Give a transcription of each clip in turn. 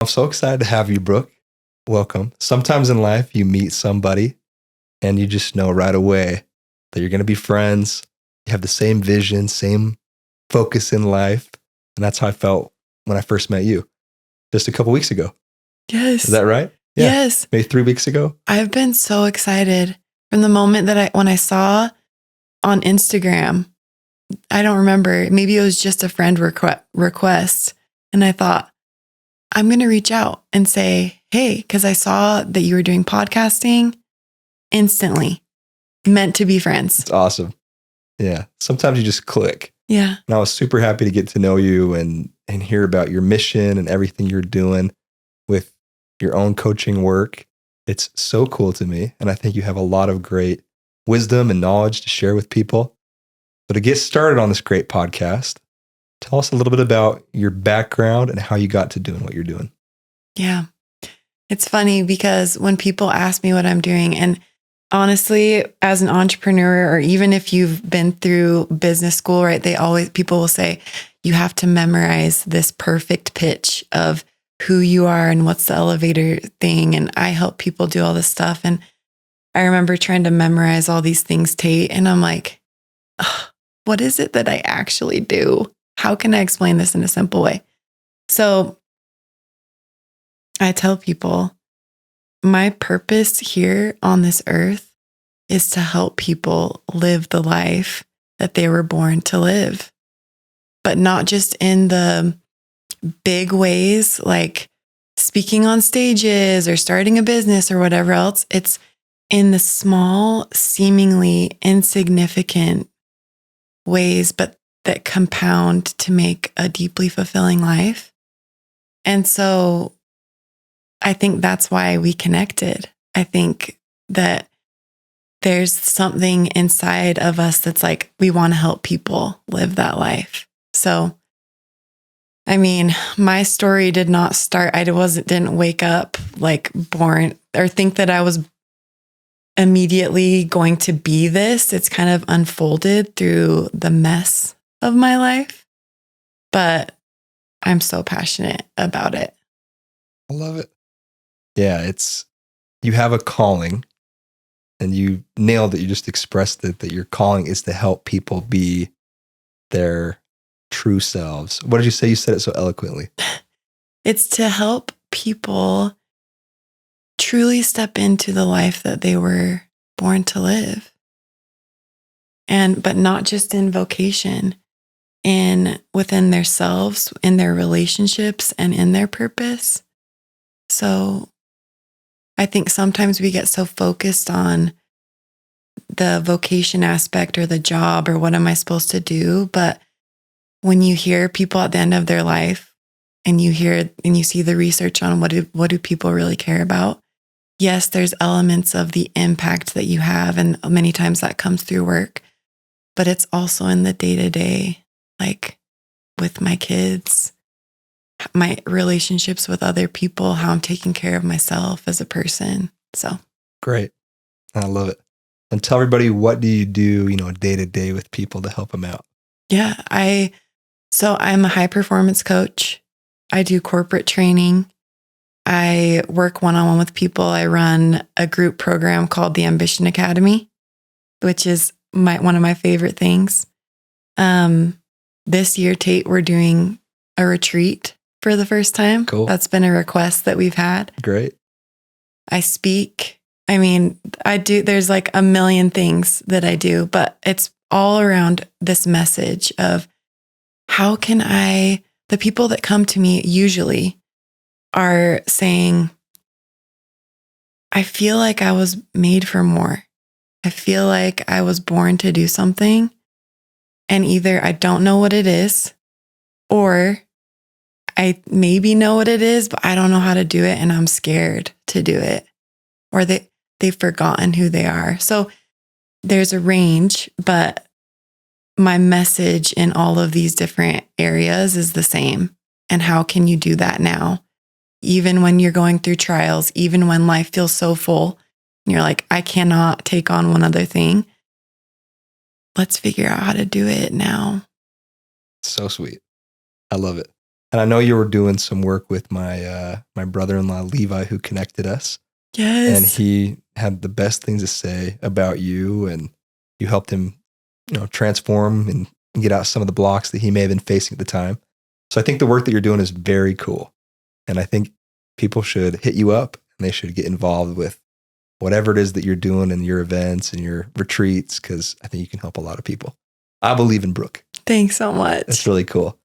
I'm so excited to have you, Brooke. Welcome. Sometimes in life, you meet somebody and you just know right away that you're going to be friends. You have the same vision, same focus in life. And that's how I felt when I first met you just a couple weeks ago. Yes. Is that right? Yeah. Yes. Maybe 3 weeks ago. I've been so excited from the moment that when I saw on Instagram, I don't remember, maybe it was just a friend request. And I thought, I'm going to reach out and say, hey, because I saw that you were doing podcasting instantly, meant to be friends. It's awesome. Yeah. Sometimes you just click. Yeah. And I was super happy to get to know you and hear about your mission and everything you're doing with your own coaching work. It's so cool to me. And I think you have a lot of great wisdom and knowledge to share with people. So to get started on this great podcast, tell us a little bit about your background and how you got to doing what you're doing. Yeah. It's funny because when people ask me what I'm doing, and honestly, as an entrepreneur, or even if you've been through business school, right, people will say, you have to memorize this perfect pitch of who you are and what's the elevator thing. And I help people do all this stuff. And I remember trying to memorize all these things, Tate. And I'm like, what is it that I actually do? How can I explain this in a simple way? So I tell people my purpose here on this earth is to help people live the life that they were born to live, but not just in the big ways like speaking on stages or starting a business or whatever else. It's in the small, seemingly insignificant ways, but that compound to make a deeply fulfilling life. And so I think that's why we connected. I think that there's something inside of us that's like, we want to help people live that life. So, I mean, my story did not start, didn't wake up like born or think that I was immediately going to be this. It's kind of unfolded through the mess of my life, but I'm so passionate about it. I love it. Yeah, you have a calling and you nailed it. You just expressed it, that your calling is to help people be their true selves. What did you say? You said it so eloquently. It's to help people truly step into the life that they were born to live. But not just in vocation, within themselves, in their relationships, and in their purpose. So I think sometimes we get so focused on the vocation aspect or the job or what am I supposed to do? But when you hear people at the end of their life and you see the research on what do people really care about? Yes, there's elements of the impact that you have, and many times that comes through work, but it's also in the day-to-day, like with my kids, my relationships with other people, how I'm taking care of myself as a person. So great. I love it. And tell everybody, what do you do, day to day with people to help them out? Yeah, I'm a high performance coach. I do corporate training. I work one-on-one with people. I run a group program called the Ambition Academy, which is one of my favorite things. This year, Tate, we're doing a retreat for the first time. Cool. That's been a request that we've had. Great. I speak. I mean, there's like a million things that I do, but it's all around this message of how can the people that come to me usually are saying, I feel like I was made for more. I feel like I was born to do something, and either I don't know what it is, or I maybe know what it is, but I don't know how to do it, and I'm scared to do it, or they've forgotten who they are. So there's a range, but my message in all of these different areas is the same. And how can you do that now? Even when you're going through trials, even when life feels so full, and you're like, I cannot take on one other thing. Let's figure out how to do it now. So sweet. I love it. And I know you were doing some work with my brother-in-law Levi, who connected us. Yes. And he had the best things to say about you, and you helped him, transform and get out some of the blocks that he may have been facing at the time. So I think the work that you're doing is very cool. And I think people should hit you up and they should get involved with whatever it is that you're doing in your events and your retreats, because I think you can help a lot of people. I believe in Brooke. Thanks so much. That's really cool.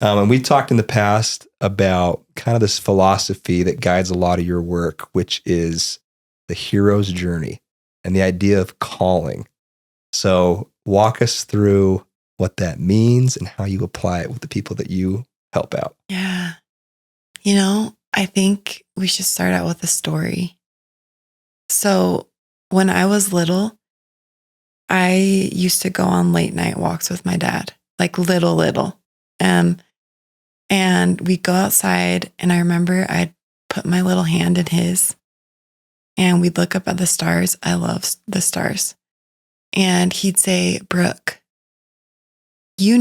And we talked in the past about kind of this philosophy that guides a lot of your work, which is the hero's journey and the idea of calling. So walk us through what that means and how you apply it with the people that you help out. Yeah. I think we should start out with a story. So when I was little, I used to go on late night walks with my dad, like little. And we'd go outside, and I remember I'd put my little hand in his, and we'd look up at the stars. I love the stars. And he'd say, Brooke, you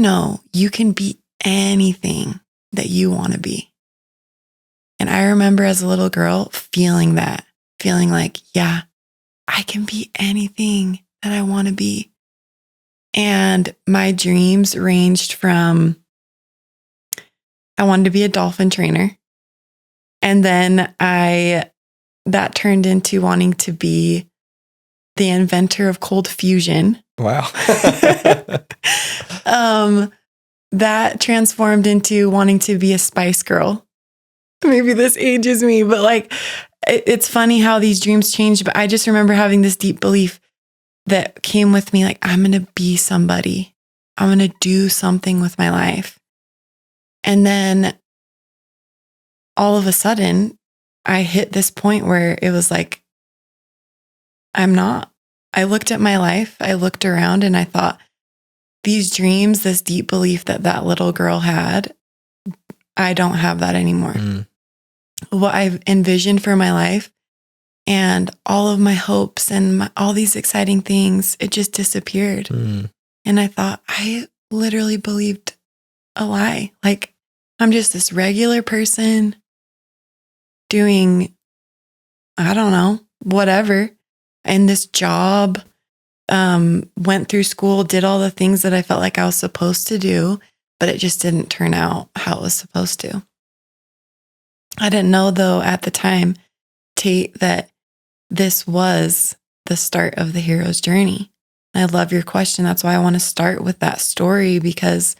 can be anything that you want to be. And I remember as a little girl feeling like, yeah, I can be anything that I want to be. And my dreams ranged from, I wanted to be a dolphin trainer. And then that turned into wanting to be the inventor of cold fusion. Wow. That transformed into wanting to be a Spice Girl. Maybe this ages me, but it's funny how these dreams change. But I just remember having this deep belief that came with me, like, I'm going to be somebody. I'm going to do something with my life. And then all of a sudden, I hit this point where it was like, I'm not. I looked at my life, I looked around, and I thought, these dreams, this deep belief that little girl had, I don't have that anymore. What I've envisioned for my life and all of my hopes and all these exciting things, it just disappeared. And I thought, I literally believed a lie. Like, I'm just this regular person doing, I don't know, whatever. And this job, went through school, did all the things that I felt like I was supposed to do, but it just didn't turn out how it was supposed to. I didn't know, though, at the time, Tate, that this was the start of the hero's journey. I love your question. That's why I want to start with that story, because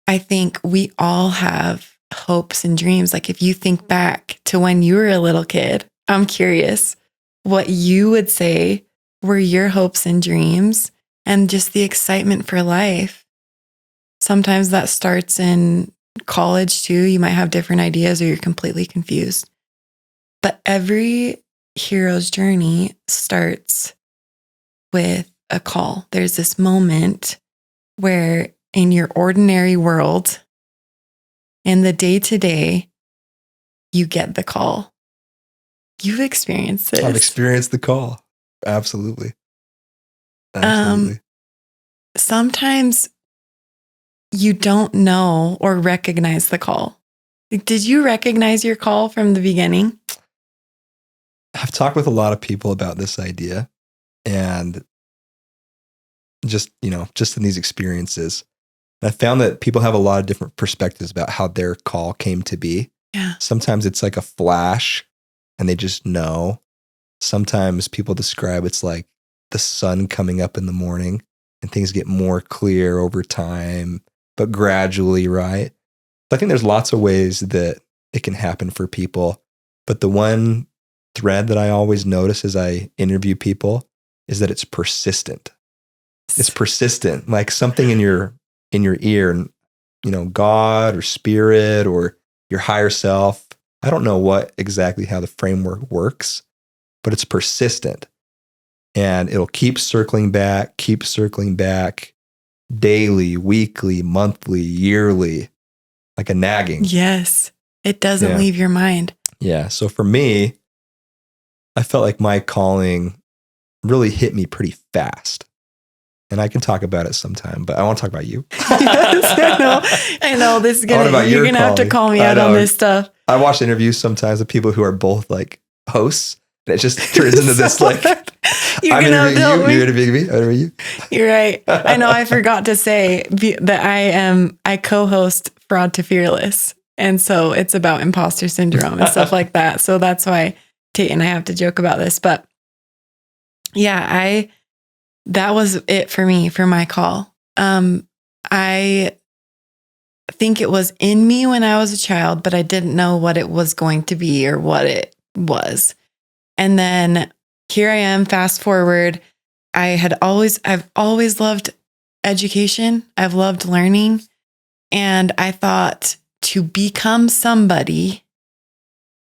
I think we all have hopes and dreams. Like, if you think back to when you were a little kid, I'm curious what you would say were your hopes and dreams and just the excitement for life. Sometimes that starts in college too. You might have different ideas or you're completely confused. But every hero's journey starts with a call. There's this moment where in your ordinary world, in the day-to-day, you get the call. You've experienced this. I've experienced the call. Absolutely. Sometimes you don't know or recognize the call. Did you recognize your call from the beginning? I've talked with a lot of people about this idea, and just in these experiences, I found that people have a lot of different perspectives about how their call came to be. Yeah. Sometimes it's like a flash and they just know. Sometimes people describe it's like the sun coming up in the morning and things get more clear over time, but gradually, right? So I think there's lots of ways that it can happen for people. But the one thread that I always notice as I interview people is that it's persistent. It's persistent, like something in your ear, God or spirit or your higher self. I don't know what exactly how the framework works, but it's persistent. And it'll keep circling back daily, weekly, monthly, yearly, like a nagging. Yes. It doesn't leave your mind. Yeah. So for me, I felt like my calling really hit me pretty fast. and I can talk about it sometime, but I want to talk about you. Yes, I know. This is What about you're your gonna have to calling? call me I out on know. this stuff. I watch interviews sometimes of people who are both like hosts, and it just turns into this like, You're I'm gonna have to help interviewing you, me. you're interviewing me, I interview you. You're right. I know. I forgot to say that I co-host Fraud to Fearless, and so it's about imposter syndrome and stuff like that. So that's why Tate and I have to joke about this. But yeah, that was it for me for my call. I think it was in me when I was a child, but I didn't know what it was going to be or what it was. And then here I am, fast forward. I've always loved education. I've loved learning. And I thought, to become somebody,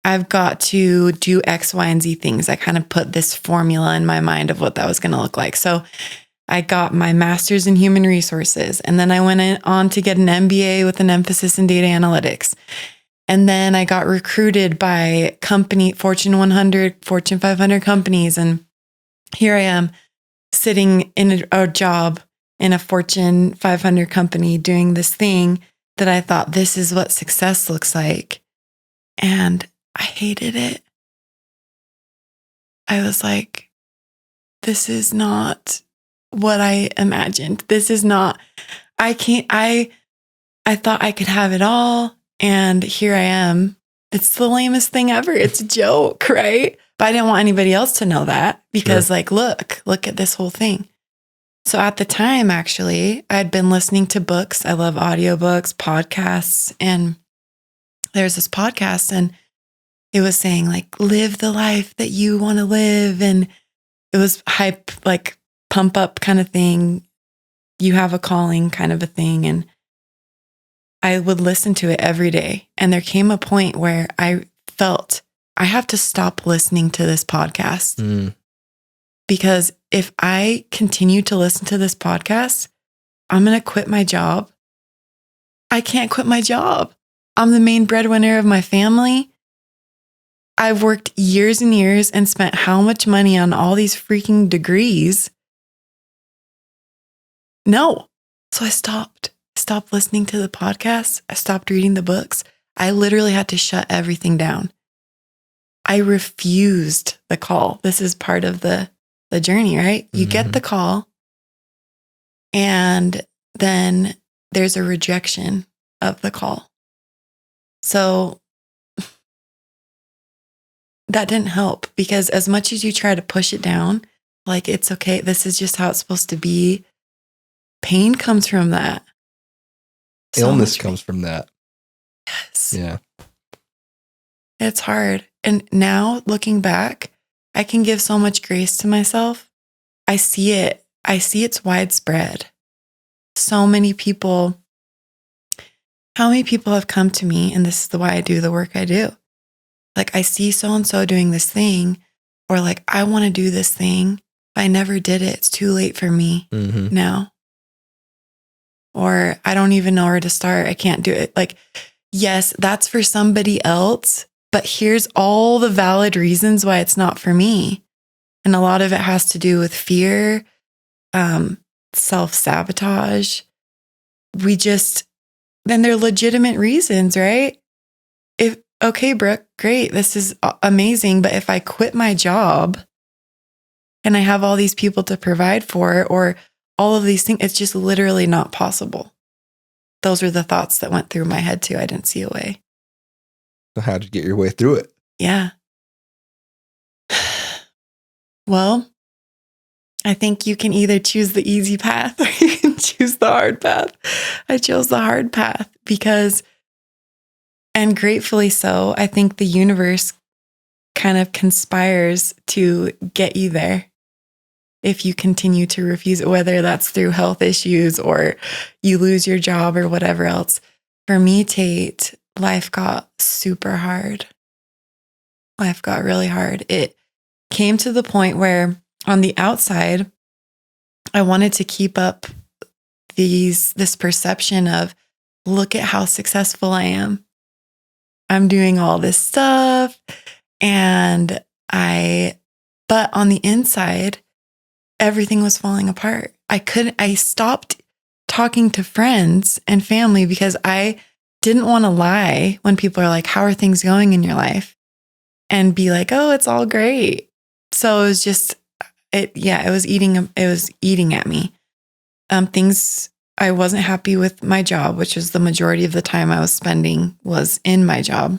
I've got to do X, Y, and Z things. I kind of put this formula in my mind of what that was going to look like. So I got my master's in human resources. And then I went on to get an MBA with an emphasis in data analytics. And then I got recruited by Fortune 100, Fortune 500 companies. And here I am sitting in a job in a Fortune 500 company doing this thing that I thought, this is what success looks like. And I hated it. I was like, this is not what I imagined. This is not, I thought I could have it all. And here I am. It's the lamest thing ever. It's a joke, right? But I didn't want anybody else to know that because Sure. like, look at this whole thing. So at the time, actually, I'd been listening to books. I love audiobooks, podcasts. And there's this podcast and it was saying like, live the life that you want to live. And it was hype, like pump up kind of thing. You have a calling kind of a thing. And I would listen to it every day. And there came a point where I felt I have to stop listening to this podcast. Because if I continue to listen to this podcast, I'm going to quit my job. I can't quit my job. I'm the main breadwinner of my family. I've worked years and years and spent how much money on all these freaking degrees. No. So I stopped listening to the podcast. I stopped reading the books. I literally had to shut everything down. I refused the call. This is part of the journey, right? You get the call and then there's a rejection of the call. So that didn't help because as much as you try to push it down, like it's okay, this is just how it's supposed to be, pain comes from that. Illness comes from that. Yes. Yeah. It's hard. And now looking back, I can give so much grace to myself. I see it. I see it's widespread. So many people, how many people have come to me, and this is why I do the work I do. Like I see so-and-so doing this thing, or like, I want to do this thing, but I never did it. It's too late for me now. Or I don't even know where to start. I can't do it. Like, yes, that's for somebody else, but here's all the valid reasons why it's not for me. And a lot of it has to do with fear, self-sabotage. Then they're legitimate reasons, right? Okay, Brooke, great. This is amazing. But if I quit my job and I have all these people to provide for, or all of these things, it's just literally not possible. Those were the thoughts that went through my head too. I didn't see a way. So how'd you get your way through it? Yeah. Well, I think you can either choose the easy path or you can choose the hard path. I chose the hard path because, and gratefully so, I think the universe kind of conspires to get you there. If you continue to refuse it, whether that's through health issues or you lose your job or whatever else. For me, Tate, life got super hard. Life got really hard. It came to the point where on the outside, I wanted to keep up this perception of, look at how successful I am. I'm doing all this stuff. But on the inside, everything was falling apart. I stopped talking to friends and family because I didn't want to lie when people are like, how are things going in your life? And be like, oh, it's all great. So it was just, it was eating at me. Things, I wasn't happy with my job, which was the majority of the time I was spending was in my job.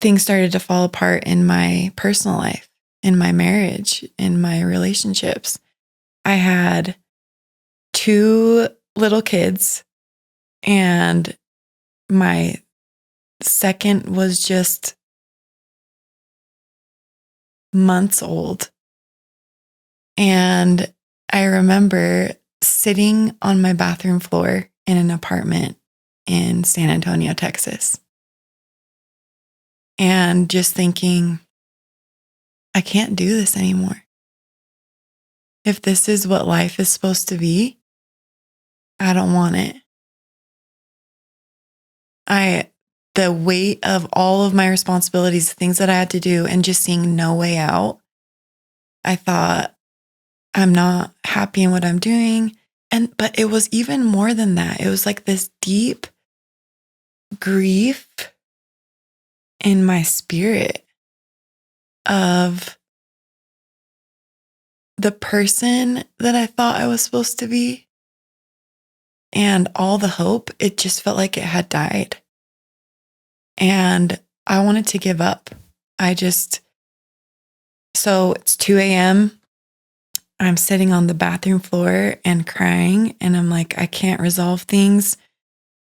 Things started to fall apart in my personal life, in my marriage, in my relationships. I had 2 little kids, and my second was just months old. And I remember sitting on my bathroom floor in an apartment in San Antonio, Texas, and just thinking, I can't do this anymore. If this is what life is supposed to be, I don't want it. The weight of all of my responsibilities, the things that I had to do, and just seeing no way out, I thought, I'm not happy in what I'm doing. But it was even more than that. It was like this deep grief in my spirit of the person that I thought I was supposed to be, and all the hope. It just felt like it had died. And I wanted to give up. So it's 2 a.m. I'm sitting on the bathroom floor and crying. And I'm like, I can't resolve things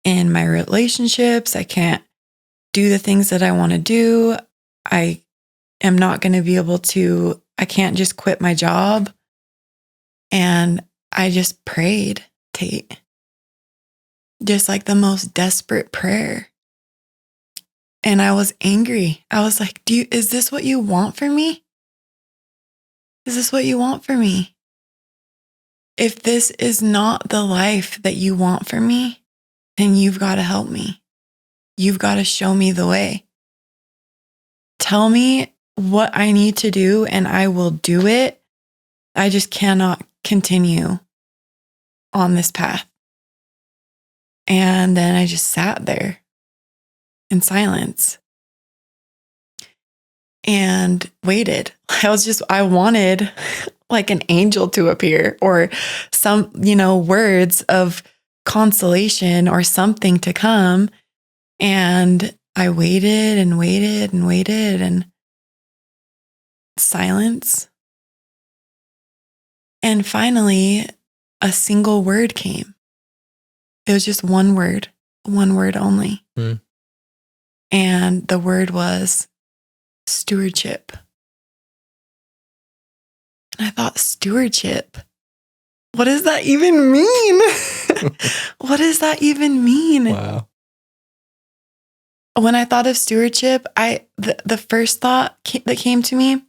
in my relationships. I can't do the things that I want to do. I am not going to be able to, I can't just quit my job. And I just prayed, Tate. Just like the most desperate prayer. And I was angry. I was like, is this what you want for me? Is this what you want for me? If this is not the life that you want for me, then you've got to help me. You've got to show me the way. Tell me what I need to do and I will do it. I just cannot continue on this path. And then I just sat there in silence and waited. I wanted like an angel to appear or some, words of consolation or something to come. And I waited and waited and waited, and silence. And finally, a single word came. It was just one word only. Mm. And the word was stewardship. And I thought, stewardship? What does that even mean? What does that even mean? Wow. When I thought of stewardship, the first thought that came to me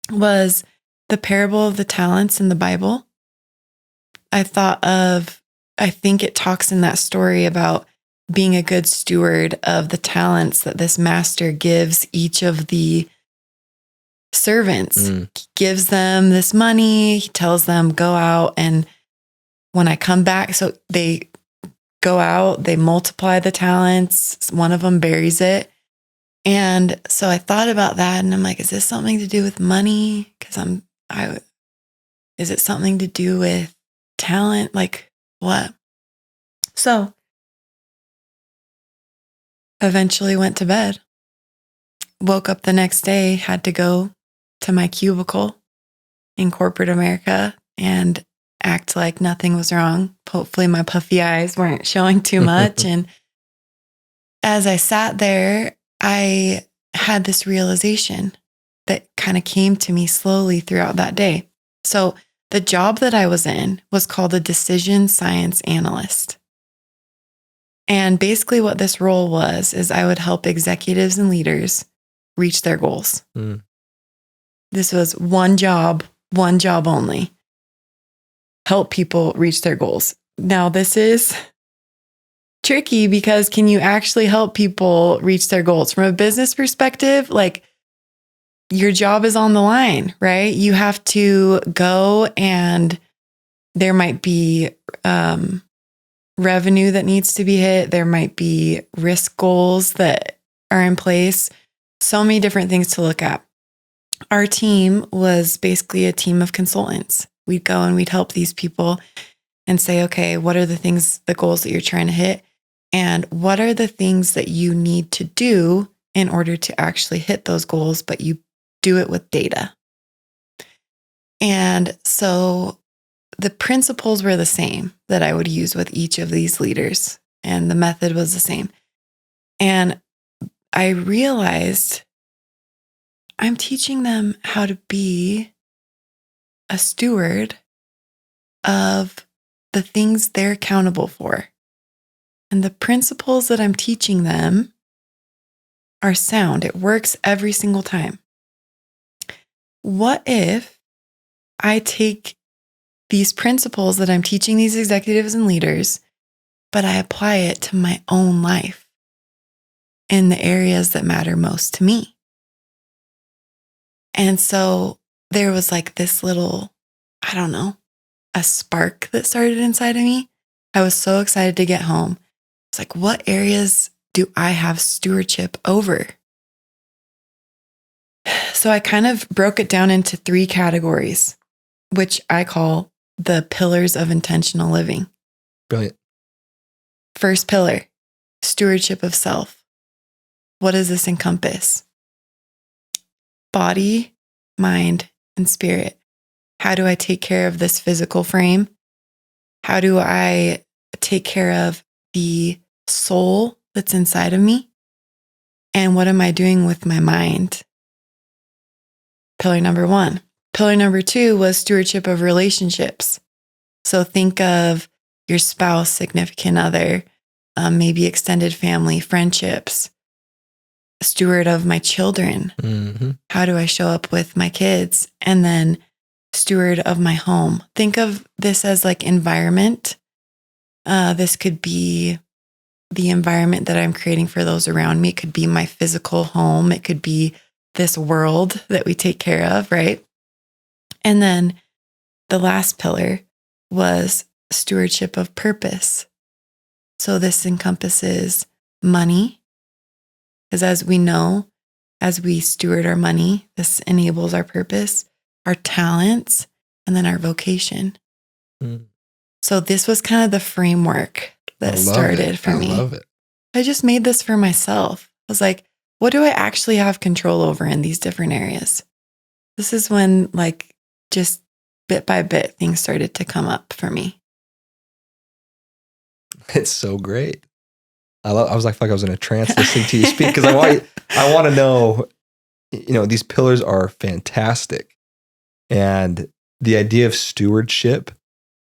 was the parable of the talents in the Bible. I think it talks in that story about being a good steward of the talents that this master gives each of the servants. He gives them this money. He tells them, go out, and when I come back, so they go out, they multiply the talents. One of them buries it. And so I thought about that, and I'm like, is this something to do with money? Because is it something to do with talent? Like what? So eventually went to bed, woke up the next day, had to go to my cubicle in corporate America and act like nothing was wrong. Hopefully my puffy eyes weren't showing too much. And as I sat there, I had this realization that kind of came to me slowly throughout that day. So the job that I was in was called a decision science analyst. And basically what this role was is I would help executives and leaders reach their goals. Mm. This was one job only. Help people reach their goals. Now, this is tricky because can you actually help people reach their goals? From a business perspective, like your job is on the line, right? You have to go, and there might be revenue that needs to be hit. There might be risk goals that are in place. So many different things to look at. Our team was basically a team of consultants. We'd go and we'd help these people and say, okay, what are the goals that you're trying to hit? And what are the things that you need to do in order to actually hit those goals, but you do it with data. And so the principles were the same that I would use with each of these leaders, and the method was the same. And I realized I'm teaching them how to be a steward of the things they're accountable for. And the principles that I'm teaching them are sound. It works every single time. What if I take these principles that I'm teaching these executives and leaders, but I apply it to my own life in the areas that matter most to me? And so there was like this little, I don't know, a spark that started inside of me. I was so excited to get home. It's like, what areas do I have stewardship over? So I kind of broke it down into 3 categories, which I call the pillars of intentional living. Brilliant. First pillar, stewardship of self. What does this encompass? Body, mind, and spirit. How do I take care of this physical frame? How do I take care of the soul that's inside of me? And what am I doing with my mind? Pillar number 1. Pillar number 2 was stewardship of relationships. So think of your spouse, significant other, maybe extended family, friendships. Steward of my children. Mm-hmm. How do I show up with my kids? And then steward of my home. Think of this as like environment. This could be the environment that I'm creating for those around me. It could be my physical home. It could be this world that we take care of, right? And then the last pillar was stewardship of purpose. So this encompasses money, because as we know, as we steward our money, this enables our purpose, our talents, and then our vocation. Mm. So this was kind of the framework that started for me. I love it. I just made this for myself. I was like, what do I actually have control over in these different areas? This is when, like, just bit by bit, things started to come up for me. It's so great. I was like I was in a trance listening to you speak, because I want to know, these pillars are fantastic. And the idea of stewardship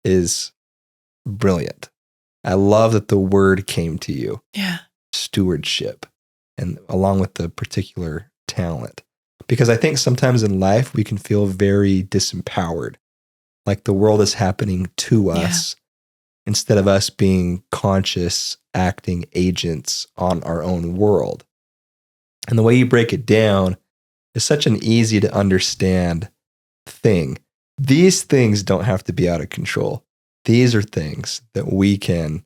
is brilliant. I love that the word came to you. Yeah. Stewardship, and along with the particular talent. Because I think sometimes in life we can feel very disempowered, like the world is happening to us instead of us being conscious, acting agents on our own world. And the way you break it down is such an easy to understand thing. These things don't have to be out of control. These are things that we can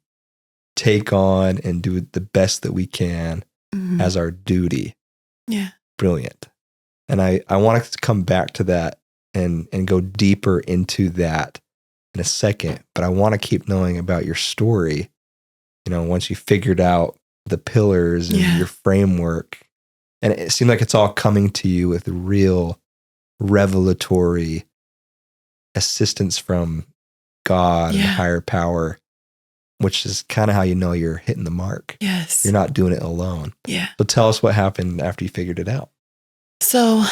take on and do the best that we can as our duty. Yeah. Brilliant. And I want to come back to that and go deeper into that in a second. But I want to keep knowing about your story. Once you figured out the pillars and your framework, and it seemed like it's all coming to you with real revelatory assistance from God and higher power, which is kind of how you know you're hitting the mark. Yes. You're not doing it alone. Yeah. So tell us what happened after you figured it out. So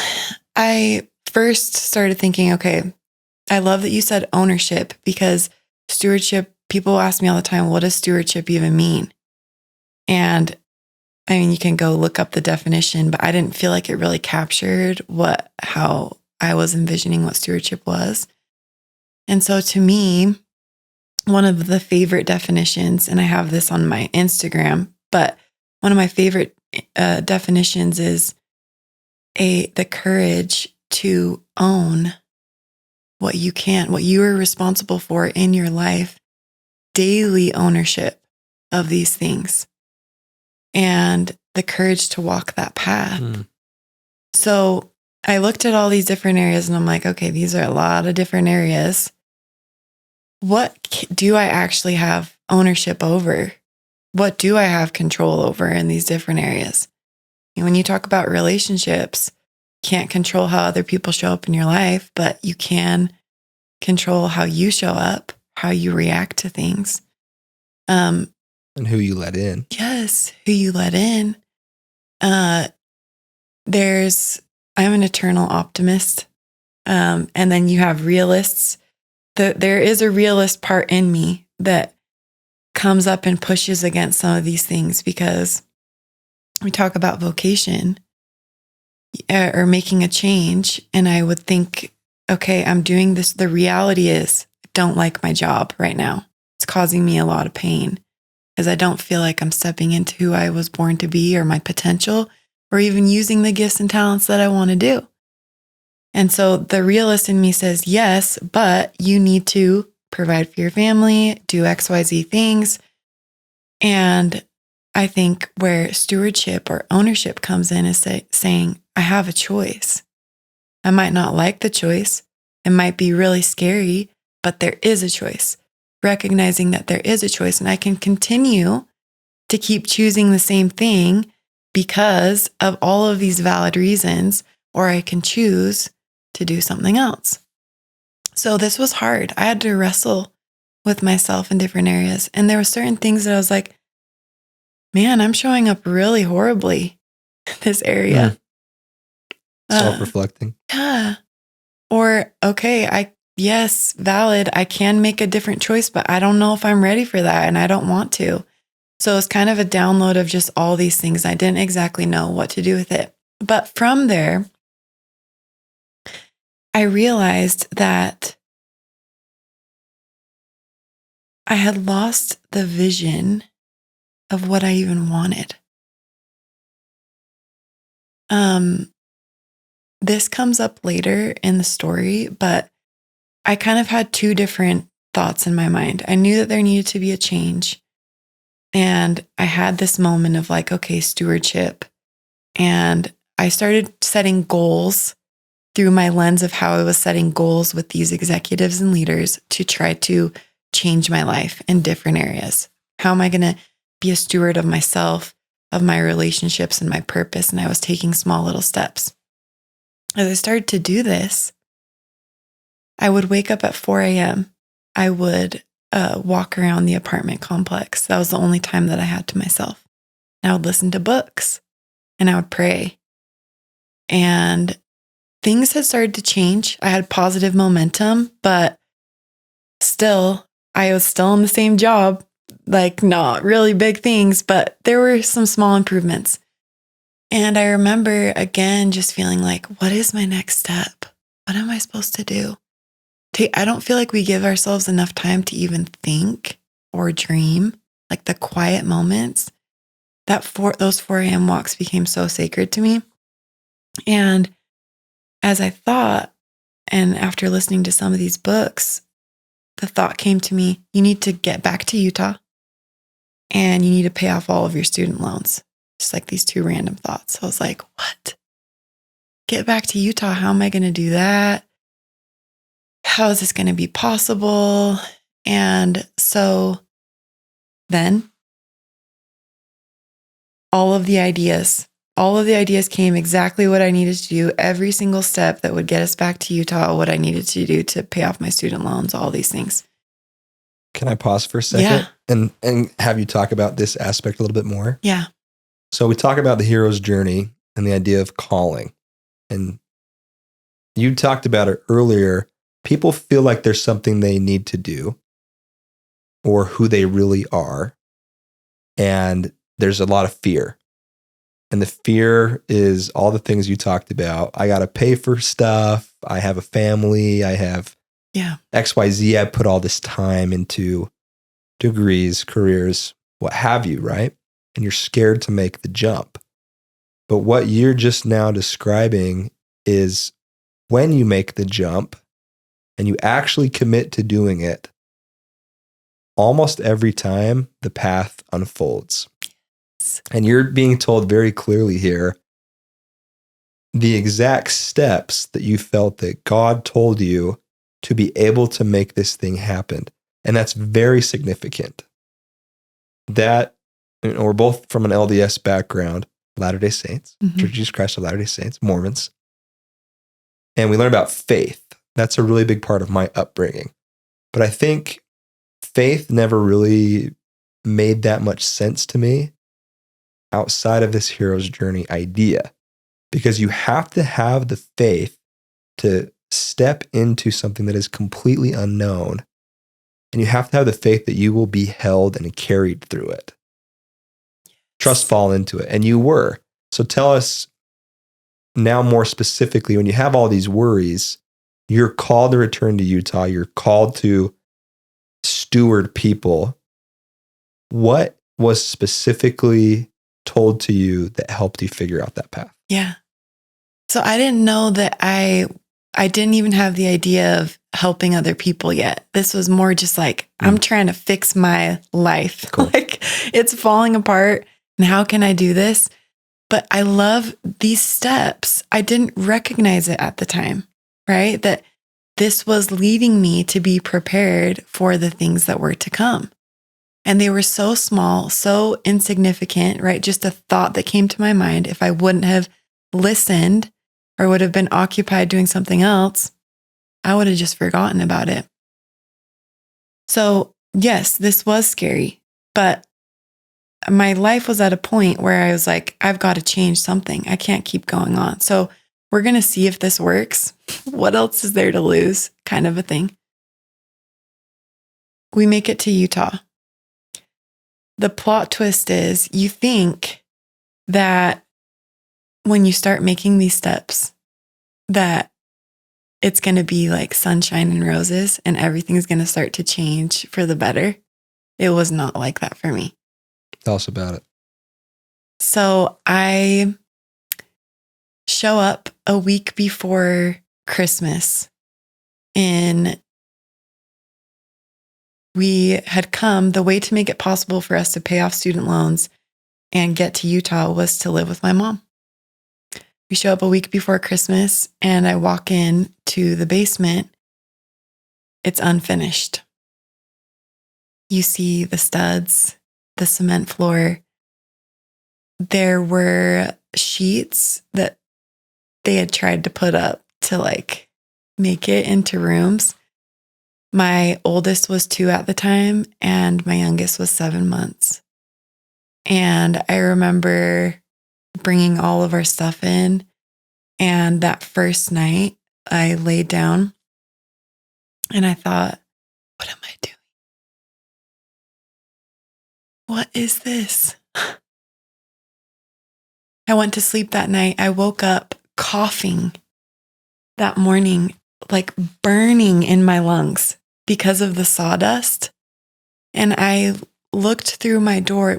I first started thinking, okay, I love that you said ownership, because stewardship, people ask me all the time, what does stewardship even mean? And I mean, you can go look up the definition, but I didn't feel like it really captured how I was envisioning what stewardship was. And so to me, one of the favorite definitions, and I have this on my Instagram, but one of my favorite definitions is the courage to own what you are responsible for in your life, daily ownership of these things, and the courage to walk that path. So I looked at all these different areas and I'm like, okay, these are a lot of different areas. What do I actually have ownership over? What do I have control over in these different areas? And when you talk about relationships, you can't control how other people show up in your life, but you can control how you show up, how you react to things. And who you let in. Yes, who you let in. I'm an eternal optimist. And then you have realists. There is a realist part in me that comes up and pushes against some of these things, because we talk about vocation or making a change. And I would think, okay, I'm doing this. The reality is I don't like my job right now. It's causing me a lot of pain because I don't feel like I'm stepping into who I was born to be or my potential, or even using the gifts and talents that I want to do. And so the realist in me says, yes, but you need to provide for your family, do XYZ things. And I think where stewardship or ownership comes in is saying, I have a choice. I might not like the choice. It might be really scary, but there is a choice. Recognizing that there is a choice, and I can continue to keep choosing the same thing because of all of these valid reasons, or I can choose to do something else. So this was hard. I had to wrestle with myself in different areas. And there were certain things that I was like, man, I'm showing up really horribly in this area. Self-reflecting. Yeah. Or, okay, yes, valid. I can make a different choice, but I don't know if I'm ready for that, and I don't want to. So it's kind of a download of just all these things. I didn't exactly know what to do with it. But from there, I realized that I had lost the vision of what I even wanted. This comes up later in the story, but I kind of had two different thoughts in my mind. I knew that there needed to be a change. And I had this moment of like, okay, stewardship. And I started setting goals through my lens of how I was setting goals with these executives and leaders to try to change my life in different areas. How am I going to be a steward of myself, of my relationships, and my purpose? And I was taking small little steps. As I started to do this, I would wake up at 4 a.m. I would walk around the apartment complex. That was the only time that I had to myself. And I would listen to books and I would pray. And things had started to change. I had positive momentum, but still, I was still in the same job, like not really big things, but there were some small improvements. And I remember again, just feeling like, what is my next step? What am I supposed to do? I don't feel like we give ourselves enough time to even think or dream, like the quiet moments. Those 4 a.m. walks became so sacred to me. And as I thought, and after listening to some of these books, the thought came to me, you need to get back to Utah and you need to pay off all of your student loans. Just like these two random thoughts. I was like, what? Get back to Utah? How am I going to do that? How is this going to be possible? And so then all of the ideas came exactly what I needed to do, every single step that would get us back to Utah, what I needed to do to pay off my student loans, all these things. Can I pause for a second? Yeah. And have you talk about this aspect a little bit more? Yeah. So we talk about the hero's journey and the idea of calling. And you talked about it earlier. People feel like there's something they need to do or who they really are. And there's a lot of fear. And the fear is all the things you talked about. I got to pay for stuff. I have a family. I have XYZ. I put all this time into degrees, careers, what have you, right? And you're scared to make the jump. But what you're just now describing is when you make the jump and you actually commit to doing it, almost every time the path unfolds. And you're being told very clearly here the exact steps that you felt that God told you to be able to make this thing happen. And that's very significant. That, we're both from an LDS background, Latter-day Saints, Church of Jesus Christ of Latter-day Saints, Mormons. And we learn about faith. That's a really big part of my upbringing. But I think faith never really made that much sense to me outside of this hero's journey idea, because you have to have the faith to step into something that is completely unknown, and you have to have the faith that you will be held and carried through it. Trust fall into it, and you were. So tell us now more specifically, when you have all these worries, you're called to return to Utah, you're called to steward people. What was specifically told to you that helped you figure out that path? Yeah. So I didn't know that I didn't even have the idea of helping other people yet. This was more just like, I'm trying to fix my life. Cool. Like it's falling apart. And how can I do this? But I love these steps. I didn't recognize it at the time, right? That this was leading me to be prepared for the things that were to come. And they were so small, so insignificant, right? Just a thought that came to my mind. If I wouldn't have listened or would have been occupied doing something else, I would have just forgotten about it. So yes, this was scary, but my life was at a point where I was like, I've got to change something. I can't keep going on. So we're going to see if this works. What else is there to lose? Kind of a thing. We make it to Utah. The plot twist is you think that when you start making these steps, that it's going to be like sunshine and roses and everything's going to start to change for the better. It was not like that for me. Tell us about it. So I show up a week before Christmas, and we had come, the way to make it possible for us to pay off student loans and get to Utah was to live with my mom. We show up a week before Christmas and I walk in to the basement. It's unfinished. You see the studs, the cement floor. There were sheets that they had tried to put up to like make it into rooms. My oldest was 2 at the time and my youngest was 7 months. And I remember bringing all of our stuff in. And that first night I laid down and I thought, what am I doing? What is this? I went to sleep that night. I woke up coughing that morning, like burning in my lungs because of the sawdust. And I looked through my door.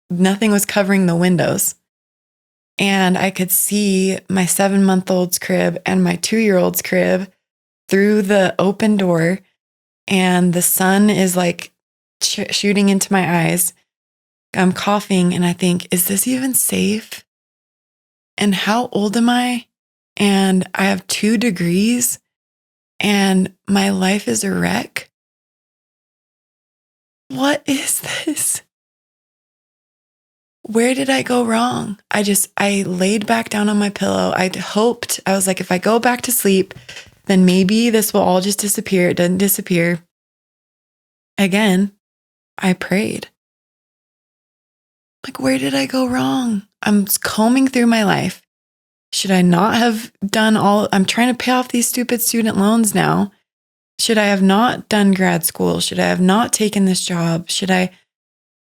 Nothing was covering the windows. And I could see my 7-month-old's crib and my 2-year-old's crib through the open door. And the sun is like shooting into my eyes. I'm coughing and I think, is this even safe? And how old am I? And I have 2 degrees and my life is a wreck. What is this? Where did I go wrong? I laid back down on my pillow. I was like, if I go back to sleep, then maybe this will all just disappear. It doesn't disappear. Again, I prayed. Like, where did I go wrong? I'm combing through my life. Should I not have done I'm trying to pay off these stupid student loans now. Should I have not done grad school? Should I have not taken this job?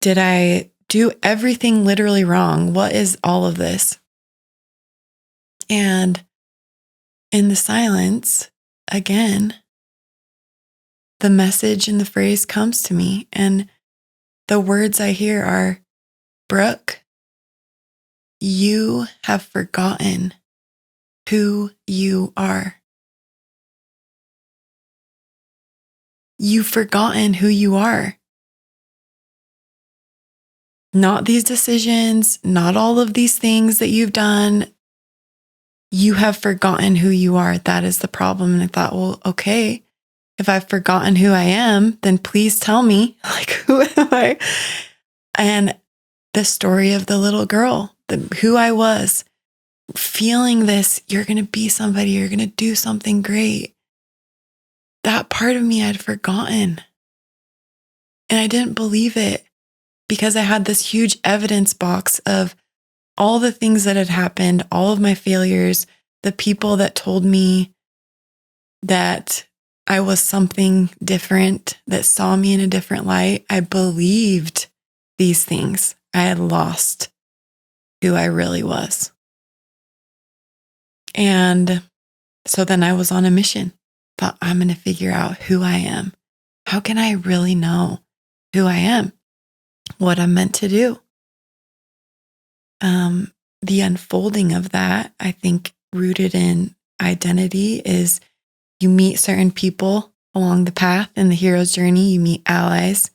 Did I do everything literally wrong? What is all of this? And in the silence, again, the message and the phrase comes to me. And the words I hear are, Brooke, you have forgotten who you are. You've forgotten who you are. Not these decisions, not all of these things that you've done. You have forgotten who you are. That is the problem. And I thought, well, okay, if I've forgotten who I am, then please tell me, like, who am I? And the story of the little girl, who I was, feeling this, you're going to be somebody, you're going to do something great. That part of me I'd forgotten. And I didn't believe it because I had this huge evidence box of all the things that had happened, all of my failures, the people that told me that I was something different, that saw me in a different light. I believed these things. I had lost who I really was. And so then I was on a mission. Thought, I'm going to figure out who I am. How can I really know who I am? What I'm meant to do? The unfolding of that, I think, rooted in identity is you meet certain people along the path in the hero's journey. You meet allies.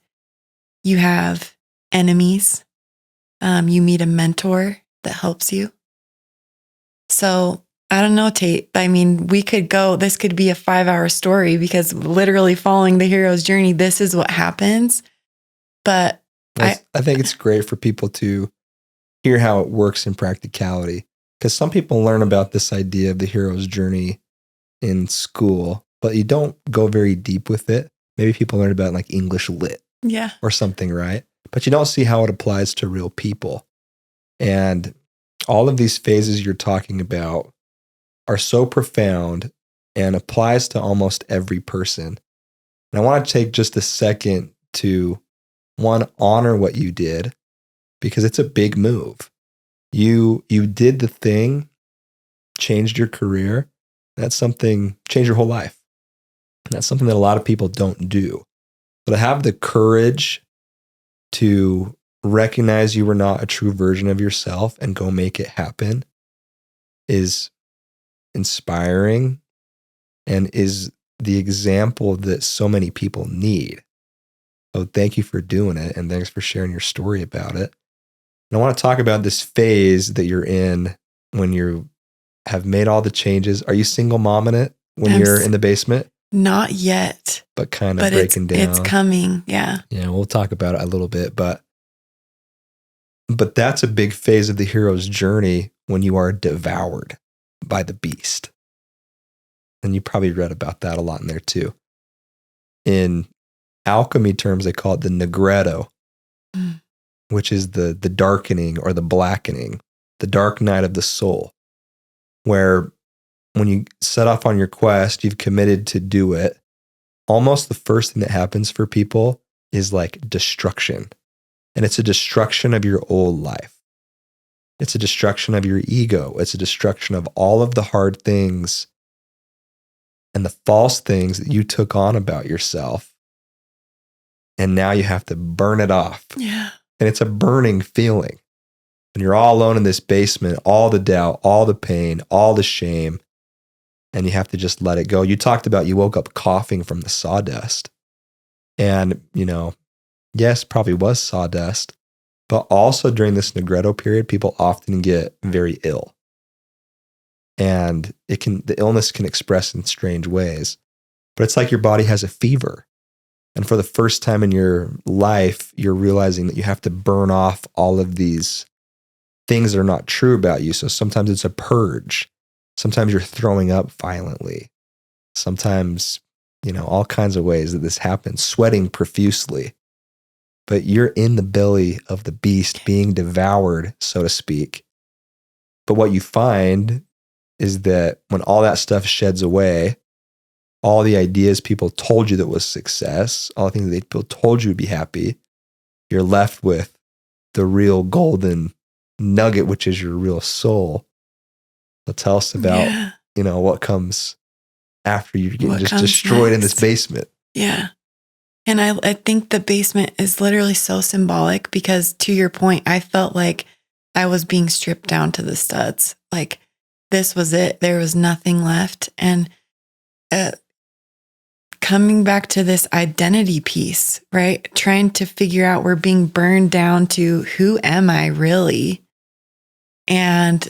You have enemies. You meet a mentor that helps you. So I don't know, Tate. I mean, this could be a 5-hour story because literally following the hero's journey, this is what happens. But I think it's great for people to hear how it works in practicality, because some people learn about this idea of the hero's journey in school, but you don't go very deep with it. Maybe people learn about like English lit or something, right? But you don't see how it applies to real people. And all of these phases you're talking about are so profound and applies to almost every person. And I want to take just a second to, one, honor what you did, because it's a big move. You did the thing, changed your career. That's something, changed your whole life. And that's something that a lot of people don't do. But to have the courage to recognize you were not a true version of yourself and go make it happen is inspiring and is the example that so many people need. So thank you for doing it, and thanks for sharing your story about it. And I want to talk about this phase that you're in when you have made all the changes. Are you single mom in it when you're in the basement? Not yet. But kind of breaking down. It's coming, yeah. Yeah, we'll talk about it a little bit, but that's a big phase of the hero's journey when you are devoured by the beast. And you probably read about that a lot in there too. In alchemy terms, they call it the negretto, which is the darkening or the blackening, the dark night of the soul, where when you set off on your quest, you've committed to do it. Almost the first thing that happens for people is like destruction. And it's a destruction of your old life. It's a destruction of your ego. It's a destruction of all of the hard things and the false things that you took on about yourself. And now you have to burn it off. Yeah. And it's a burning feeling. And you're all alone in this basement, all the doubt, all the pain, all the shame. And you have to just let it go. You talked about you woke up coughing from the sawdust. And, yes, probably was sawdust. But also during this negretto period, people often get very ill. And the illness can express in strange ways. But it's like your body has a fever. And for the first time in your life, you're realizing that you have to burn off all of these things that are not true about you. So sometimes it's a purge. Sometimes you're throwing up violently. Sometimes, all kinds of ways that this happens, sweating profusely. But you're in the belly of the beast being devoured, so to speak. But what you find is that when all that stuff sheds away, all the ideas people told you that was success, all the things that people told you would be happy, you're left with the real golden nugget, which is your real soul. So tell us about, what comes after you get just destroyed next in this basement. Yeah. And I think the basement is literally so symbolic because, to your point, I felt like I was being stripped down to the studs. Like this was it. There was nothing left. And coming back to this identity piece, right? Trying to figure out, we're being burned down to who am I really? And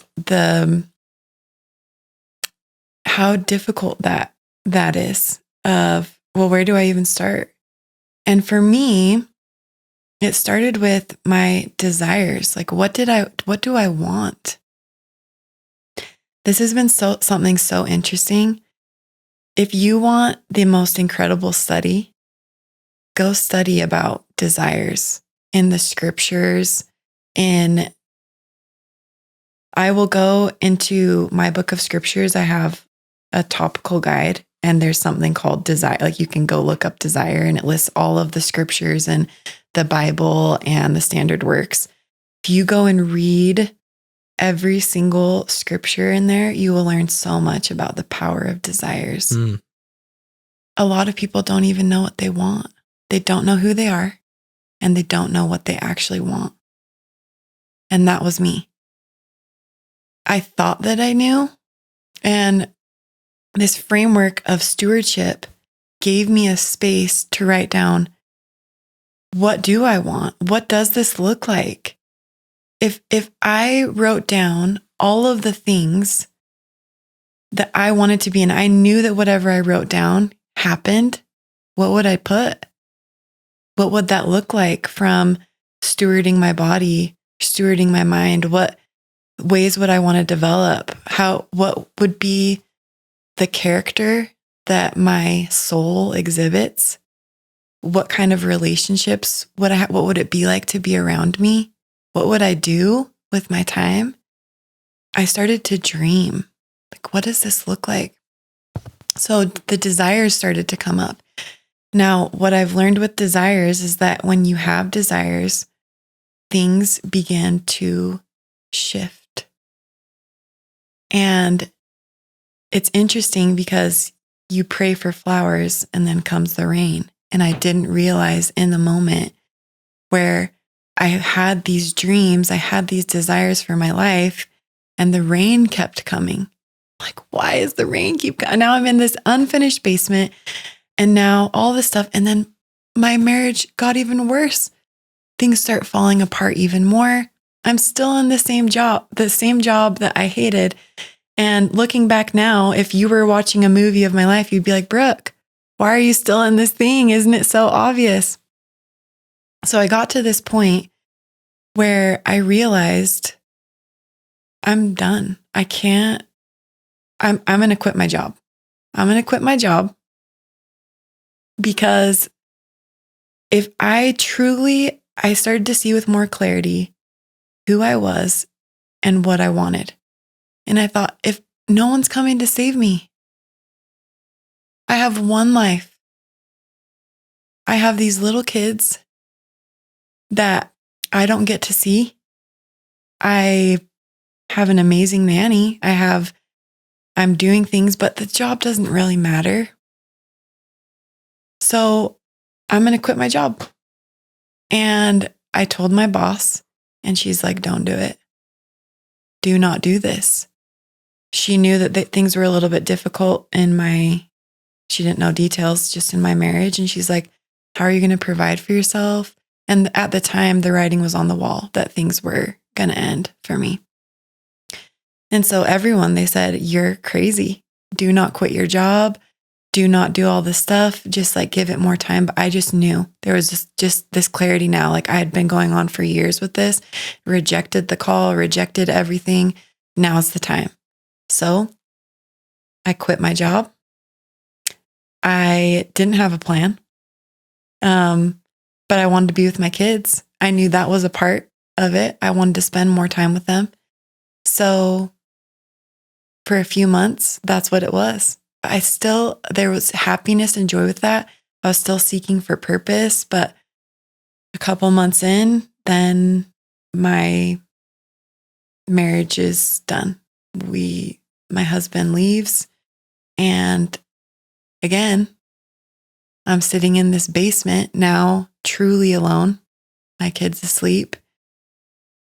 how difficult that is of, well, where do I even start? And for me, it started with my desires. Like, what do I want? This has been something so interesting. If you want the most incredible study, go study about desires in the scriptures. I will go into my book of scriptures. I have a topical guide, and there's something called desire. Like you can go look up desire, and it lists all of the scriptures and the Bible and the standard works. If you go and read every single scripture in there, you will learn so much about the power of desires. A lot of people don't even know what they want. They don't know who they are, and they don't know what they actually want. And that was me. I thought that I knew, and this framework of stewardship gave me a space to write down, what do I want? What does this look like? If I wrote down all of the things that I wanted to be, and I knew that whatever I wrote down happened, what would I put? What would that look like from stewarding my body, stewarding my mind? What ways would I want to develop? What would be the character that my soul exhibits? What kind of relationships what would it be like to be around me? What would I do with my time? I started to dream. Like, what does this look like? So the desires started to come up. Now, what I've learned with desires is that when you have desires, things begin to shift. And it's interesting because you pray for flowers and then comes the rain. And I didn't realize in the moment where I had these dreams, I had these desires for my life, and the rain kept coming. Like, why is the rain keep coming? Now I'm in this unfinished basement, and now all this stuff. And then my marriage got even worse. Things start falling apart even more. I'm still in the same job that I hated. And looking back now, if you were watching a movie of my life, you'd be like, Brooke, why are you still in this thing? Isn't it so obvious? So I got to this point where I realized I'm done. I'm going to quit my job. I'm going to quit my job because if I started to see with more clarity who I was and what I wanted. And I thought, if no one's coming to save me, I have one life. I have these little kids that I don't get to see. I have an amazing nanny. I'm doing things, but the job doesn't really matter. So I'm going to quit my job. And I told my boss, and she's like, don't do it. Do not do this. She knew that things were a little bit difficult she didn't know details just in my marriage. And she's like, how are you going to provide for yourself? And at the time, the writing was on the wall that things were going to end for me. And so they said, you're crazy. Do not quit your job. Do not do all this stuff. Just like give it more time. But I just knew there was just this clarity now. Like I had been going on for years with this, rejected the call, rejected everything. Now's the time. So I quit my job. I didn't have a plan. But I wanted to be with my kids. I knew that was a part of it. I wanted to spend more time with them. So for a few months, that's what it was. There was happiness and joy with that. I was still seeking for purpose, but a couple months in, then my marriage is done. My husband leaves, and again, I'm sitting in this basement now, truly alone, my kids asleep,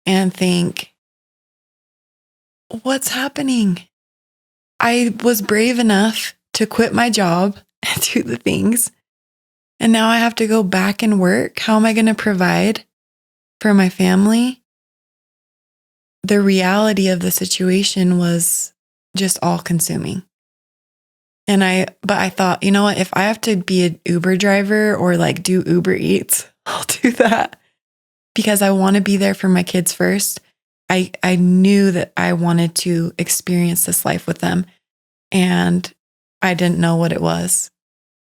and think, what's happening? I was brave enough to quit my job and do the things. And now I have to go back and work. How am I going to provide for my family? The reality of the situation was just all consuming. But I thought, you know what? If I have to be an Uber driver or like do Uber Eats, I'll do that because I want to be there for my kids first. I knew that I wanted to experience this life with them, and I didn't know what it was.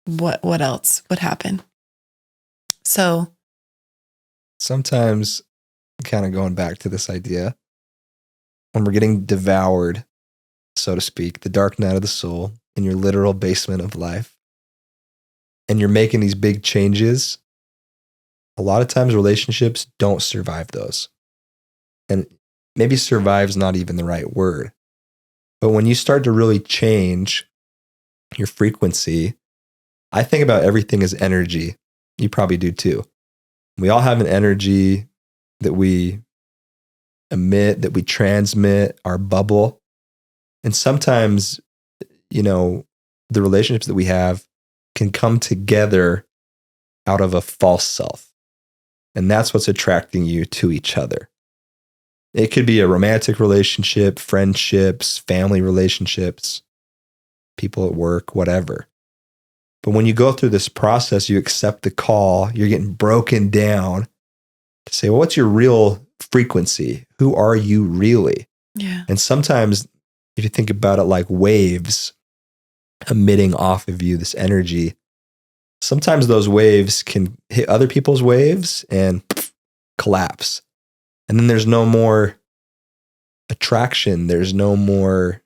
What else would happen? So sometimes, kind of going back to this idea, when we're getting devoured, so to speak, the dark night of the soul in your literal basement of life, and you're making these big changes, a lot of times relationships don't survive those. And maybe survive's not even the right word. But when you start to really change your frequency, I think about everything as energy. You probably do too. We all have an energy that we emit, that we transmit, our bubble. And sometimes, the relationships that we have can come together out of a false self. And that's what's attracting you to each other. It could be a romantic relationship, friendships, family relationships, people at work, whatever. But when you go through this process, you accept the call, you're getting broken down to say, well, what's your real frequency? Who are you really? yeah, And sometimes, if you think about it like waves emitting off of you, this energy, sometimes those waves can hit other people's waves and collapse. And then there's no more attraction, there's no more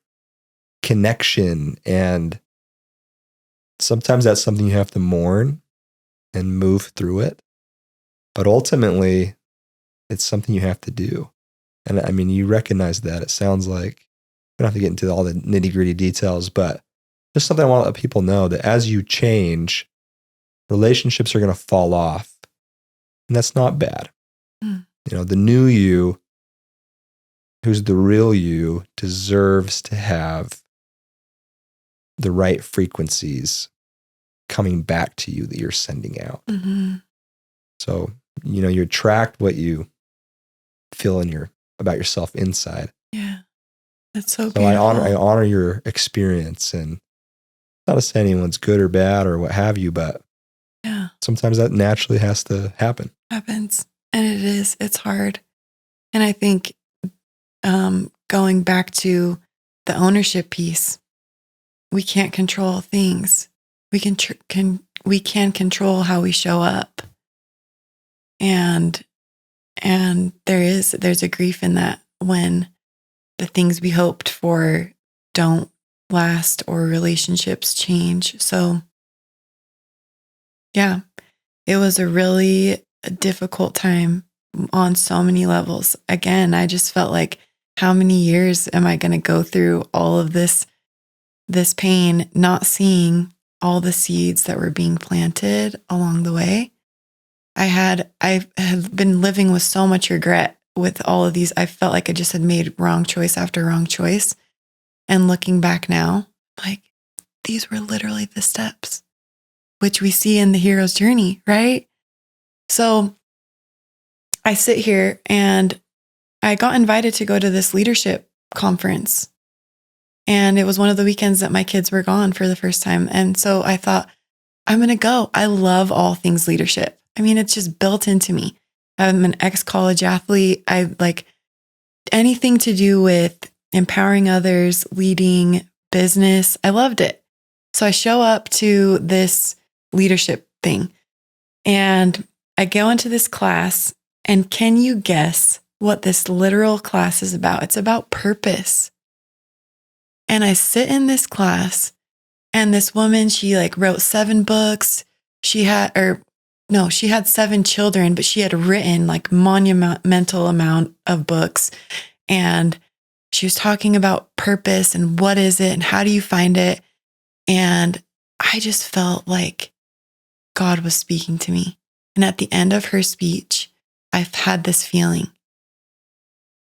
connection. And sometimes that's something you have to mourn and move through it. But ultimately, it's something you have to do. And I mean, you recognize that. It sounds like, we don't have to get into all the nitty gritty details, but just something I want to let people know that as you change, relationships are going to fall off. And that's not bad. The new you, who's the real you, deserves to have the right frequencies coming back to you that you're sending out. Mm-hmm. So, you attract what you feel about yourself inside. Yeah. That's so So beautiful. I honor your experience, and not to say anyone's good or bad or what have you, but yeah, sometimes that naturally has to happen. happens. And it's hard. And I think going back to the ownership piece, we can't control things. We can control how we show up. And there's a grief in that when the things we hoped for don't last or relationships change. So yeah, it was a really difficult time on so many levels. Again, I just felt like, how many years am I going to go through all of this pain, not seeing all the seeds that were being planted along the way? I have been living with so much regret with all of these. I felt like I just had made wrong choice after wrong choice. And looking back now, like, these were literally the steps, which we see in the hero's journey, right? So I sit here and I got invited to go to this leadership conference. And it was one of the weekends that my kids were gone for the first time. And so I thought, I'm going to go. I love all things leadership. I mean, it's just built into me. I'm an ex-college athlete. I like anything to do with empowering others, leading business. I loved it. So I show up to this leadership thing and I go into this class. And can you guess what this literal class is about? It's about purpose. And I sit in this class and this woman, she wrote 7 books. She had 7 children, but she had written monumental amount of books. And she was talking about purpose and what is it and how do you find it? And I just felt like God was speaking to me. And at the end of her speech, I've had this feeling,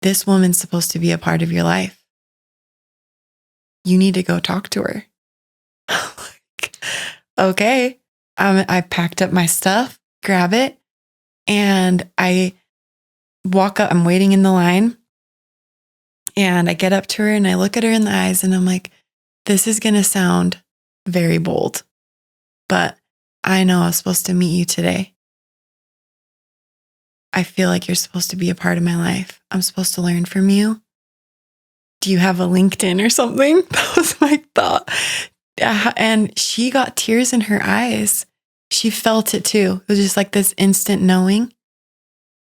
this woman's supposed to be a part of your life. you need to go talk to her. Like, okay. I packed up my stuff, grab it, and I walk up. I'm waiting in the line, and I get up to her and I look at her in the eyes and I'm like, this is going to sound very bold, but I know I was supposed to meet you today. I feel like you're supposed to be a part of my life. I'm supposed to learn from you. Do you have a LinkedIn or something? That was my thought. And she got tears in her eyes. She felt it too. It was just like this instant knowing.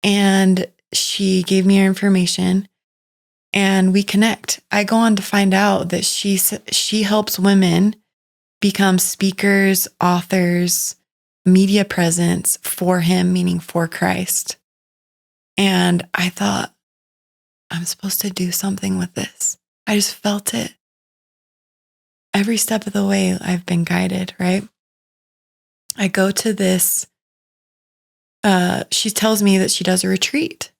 And she gave me her information and we connect. I go on to find out that she helps women become speakers, authors, media presence for him, meaning for Christ. And I thought, I'm supposed to do something with this. I just felt it. Every step of the way, I've been guided, right? I go to this, she tells me that she does a retreat.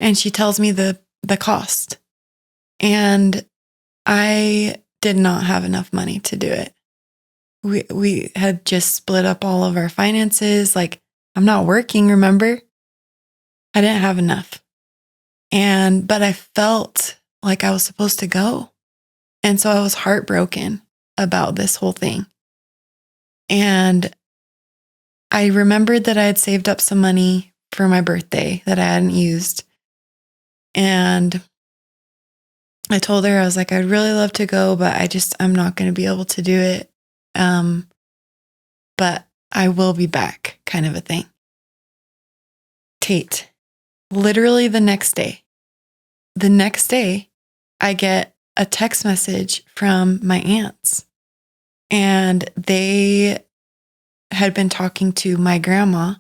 And she tells me the cost. And I did not have enough money to do it. We had just split up all of our finances. Like, I'm not working, remember? I didn't have enough. But I felt like I was supposed to go. And so I was heartbroken about this whole thing. And I remembered that I had saved up some money for my birthday that I hadn't used. And I told her, I was like, I'd really love to go, but I'm not going to be able to do it. But I will be back, kind of a thing. Tate, literally the next day, I get a text message from my aunts, and they had been talking to my grandma,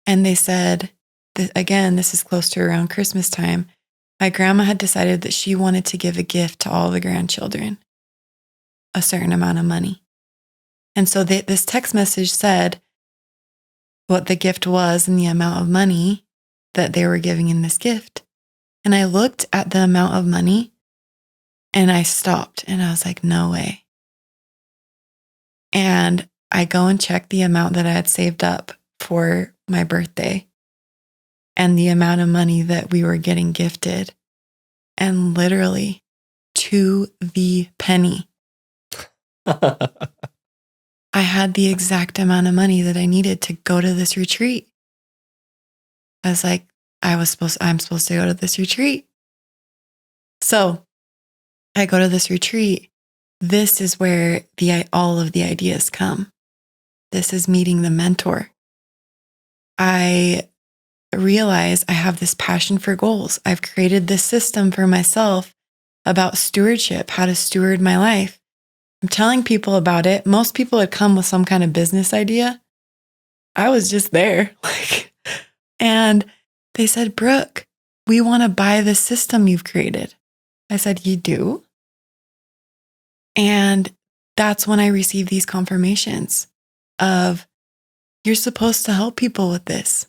and they said, again, this is close to around Christmas time, my grandma had decided that she wanted to give a gift to all the grandchildren, a certain amount of money. And so this text message said what the gift was and the amount of money that they were giving in this gift. And I looked at the amount of money and I stopped and I was like, no way. And I go and check the amount that I had saved up for my birthday and the amount of money that we were getting gifted. And literally to the penny, I had the exact amount of money that I needed to go to this retreat. I was like, I'm supposed to go to this retreat. So I go to this retreat. This is where all of the ideas come. This is meeting the mentor. I realize I have this passion for goals. I've created this system for myself about stewardship, how to steward my life. I'm telling people about it. Most people had come with some kind of business idea. I was just there. And they said, Brooke, we want to buy this system you've created. I said, you do? And that's when I received these confirmations of, you're supposed to help people with this.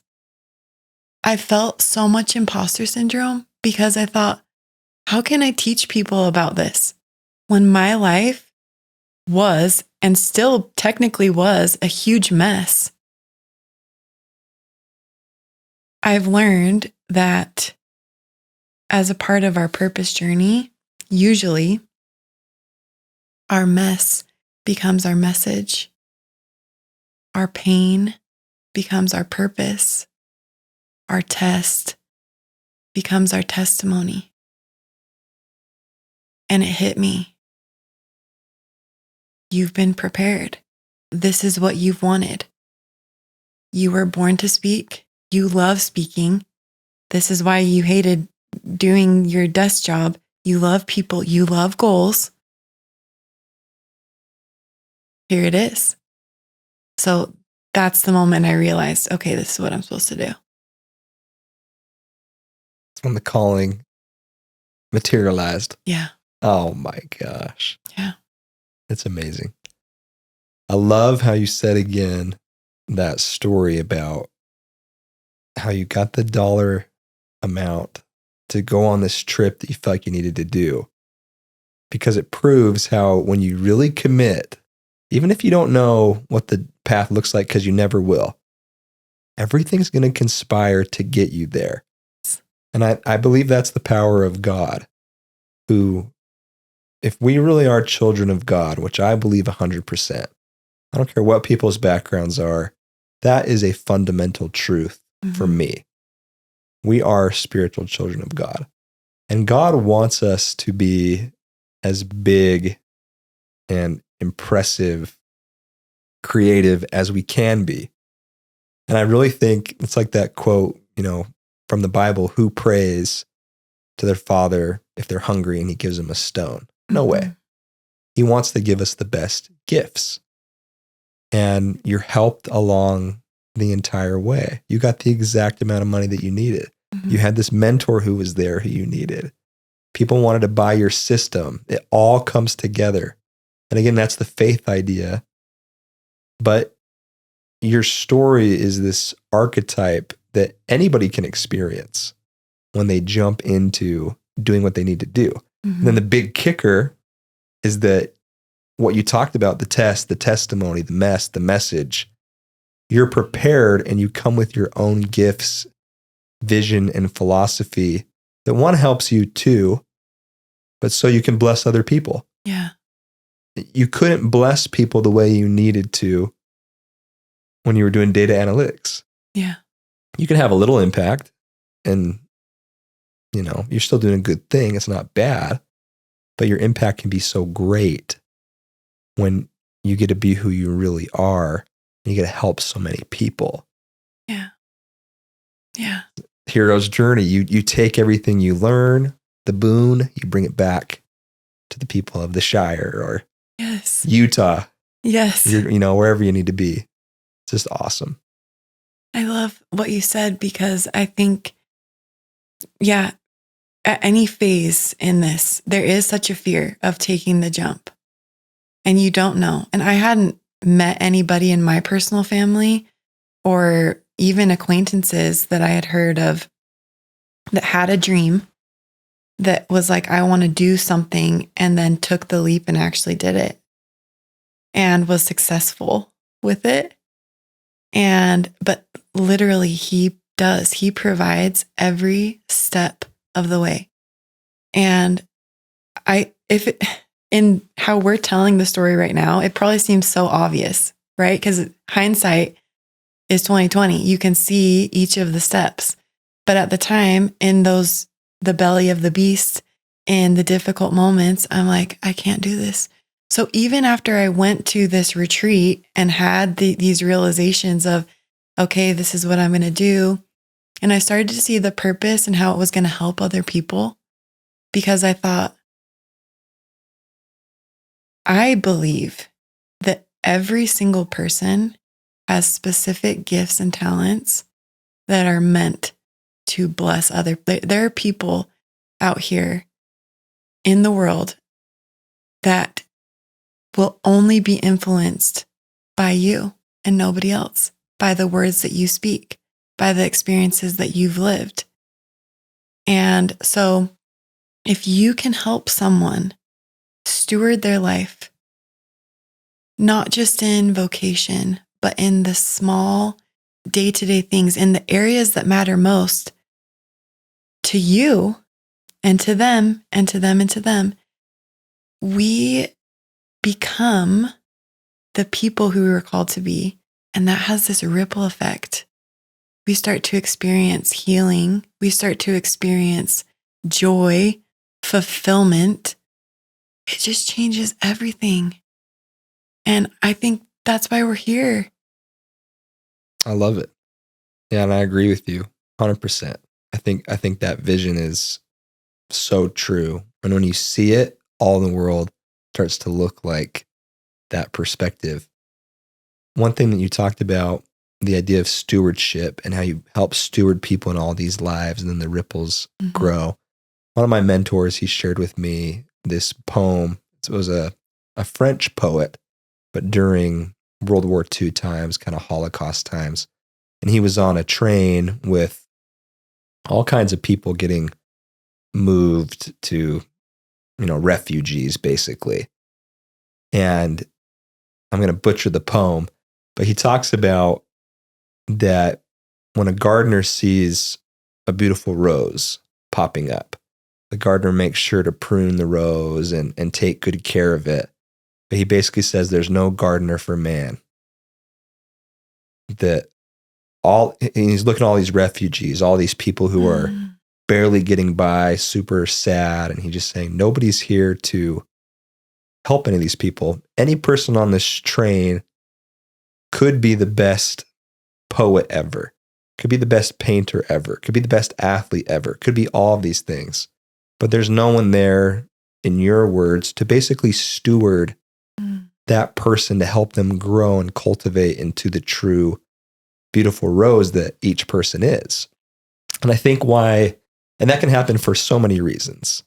I felt so much imposter syndrome because I thought, how can I teach people about this when my life was, and still technically was, a huge mess? I've learned that as a part of our purpose journey, usually our mess becomes our message. Our pain becomes our purpose. Our test becomes our testimony. And it hit me. You've been prepared. This is what you've wanted. You were born to speak. You love speaking. This is why you hated doing your desk job. You love people. You love goals. Here it is. So that's the moment I realized, okay, this is what I'm supposed to do. It's when the calling materialized. Yeah. Oh my gosh. Yeah. It's amazing. I love how you said again that story about how you got the dollar amount to go on this trip that you felt like you needed to do. because it proves how when you really commit, even if you don't know what the path looks like, because you never will, everything's going to conspire to get you there. And I believe that's the power of God, who, if we really are children of God, which I believe 100%, I don't care what people's backgrounds are, that is a fundamental truth for me. We are spiritual children of God. And God wants us to be as big and impressive, creative as we can be. And I really think it's like that quote, from the Bible, who prays to their father if they're hungry and he gives them a stone? No way. He wants to give us the best gifts. And you're helped along the entire way. You got the exact amount of money that you needed. You had this mentor who was there who you needed. People wanted to buy your system. It all comes together. And again, that's the faith idea. But your story is this archetype that anybody can experience when they jump into doing what they need to do. And then the big kicker is that what you talked about, the test, the testimony, the message, you're prepared and you come with your own gifts, vision, and philosophy that one helps you too, but so you can bless other people. Yeah. You couldn't bless people the way you needed to when you were doing data analytics. Yeah. You can have a little impact and, you're still doing a good thing. It's not bad, but your impact can be so great when you get to be who you really are and you get to help so many people. Yeah. Yeah. Hero's journey. You take everything you learn, the boon, you bring it back to the people of the Shire or Utah. Yes. Wherever you need to be. It's just awesome. I love what you said because I think, at any phase in this, there is such a fear of taking the jump and you don't know. And I hadn't met anybody in my personal family or even acquaintances that I had heard of that had a dream that was like, I want to do something, and then took the leap and actually did it and was successful with it. But literally he provides every step of the way. And in how we're telling the story right now, it probably seems so obvious, right? Because hindsight is 2020. You can see each of the steps. But at the time, in the belly of the beast, in the difficult moments, I'm like, I can't do this. So even after I went to this retreat and had these realizations of, okay, this is what I'm going to do. And I started to see the purpose and how it was going to help other people, because I thought, I believe that every single person has specific gifts and talents that are meant to bless other. There are people out here in the world that will only be influenced by you and nobody else, by the words that you speak, by the experiences that you've lived. And so if you can help someone steward their life, not just in vocation, but in the small day-to-day things, in the areas that matter most to you and to them and to them and to them, we become the people who we were called to be. And that has this ripple effect. We start to experience healing. We start to experience joy, fulfillment. It just changes everything. And I think that's why we're here. I love it. Yeah, and I agree with you 100%. I think that vision is so true. And when you see it, all the world starts to look like that perspective. One thing that you talked about, the idea of stewardship and how you help steward people in all these lives and then the ripples grow. One of my mentors, he shared with me this poem. It was a French poet, but during World War II times, kind of Holocaust times. And he was on a train with all kinds of people getting moved to refugees, basically. And I'm going to butcher the poem, but he talks about that when a gardener sees a beautiful rose popping up, the gardener makes sure to prune the rose and take good care of it. But he basically says there's no gardener for man. He's looking at all these refugees, all these people who are barely getting by, super sad. And he's just saying, nobody's here to help any of these people. Any person on this train could be the best poet ever, could be the best painter ever, could be the best athlete ever, could be all of these things. But there's no one there, in your words, to basically steward that person, to help them grow and cultivate into the true, beautiful rose that each person is. And I think and that can happen for so many reasons: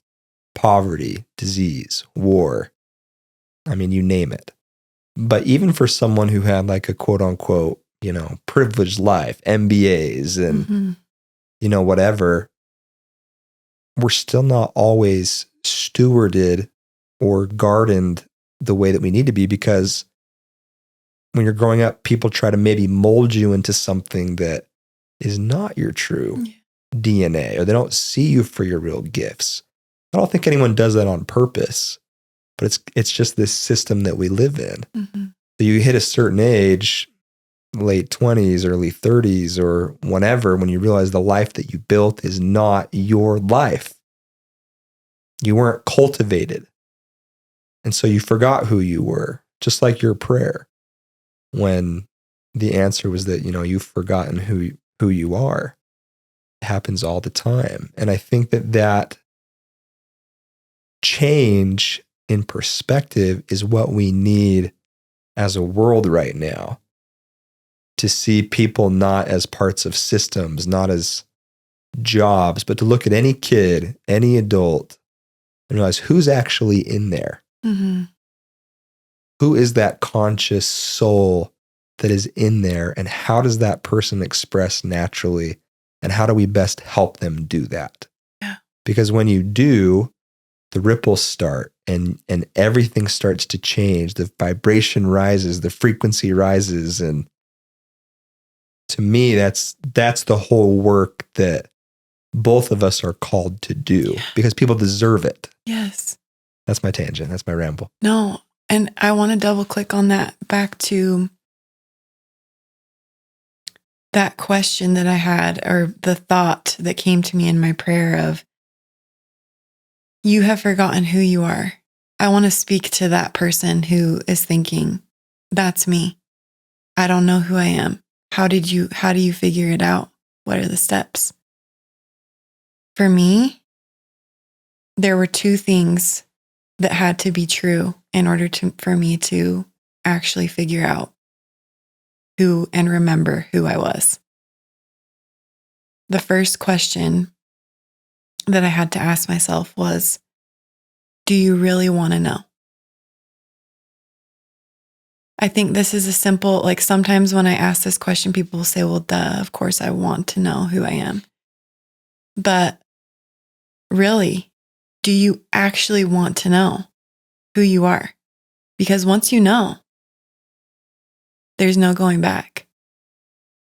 poverty, disease, war. I mean, you name it. But even for someone who had like a quote unquote, privileged life, MBAs and, whatever, we're still not always stewarded or gardened the way that we need to be, because when you're growing up, people try to maybe mold you into something that is not your true DNA, or they don't see you for your real gifts. I don't think anyone does that on purpose, but it's just this system that we live in. Mm-hmm. So you hit a certain age, late 20s, early 30s, or whenever, when you realize the life that you built is not your life. You weren't cultivated. And so you forgot who you were, just like your prayer, when the answer was that, you've forgotten who you are. It happens all the time. And I think that change in perspective is what we need as a world right now, to see people not as parts of systems, not as jobs, but to look at any kid, any adult, and realize who's actually in there. Mm-hmm. Who is that conscious soul that is in there, and how does that person express naturally, and how do we best help them do that? Yeah. Because when you do, the ripples start and everything starts to change. The vibration rises, the frequency rises, and to me, that's the whole work that both of us are called to do, because people deserve it. Yes. That's my tangent. That's my ramble. No. And I want to double click on that, back to that question that I had, or the thought that came to me in my prayer of, you have forgotten who you are. I want to speak to that person who is thinking, that's me. I don't know who I am. How do you figure it out? What are the steps? For me, there were two things that had to be true in order for me to actually figure out who and remember who I was. The first question that I had to ask myself was, do you really want to know? I think this is a simple, like sometimes when I ask this question, people will say, well, duh, of course I want to know who I am. But really, do you actually want to know who you are? Because once you know, there's no going back.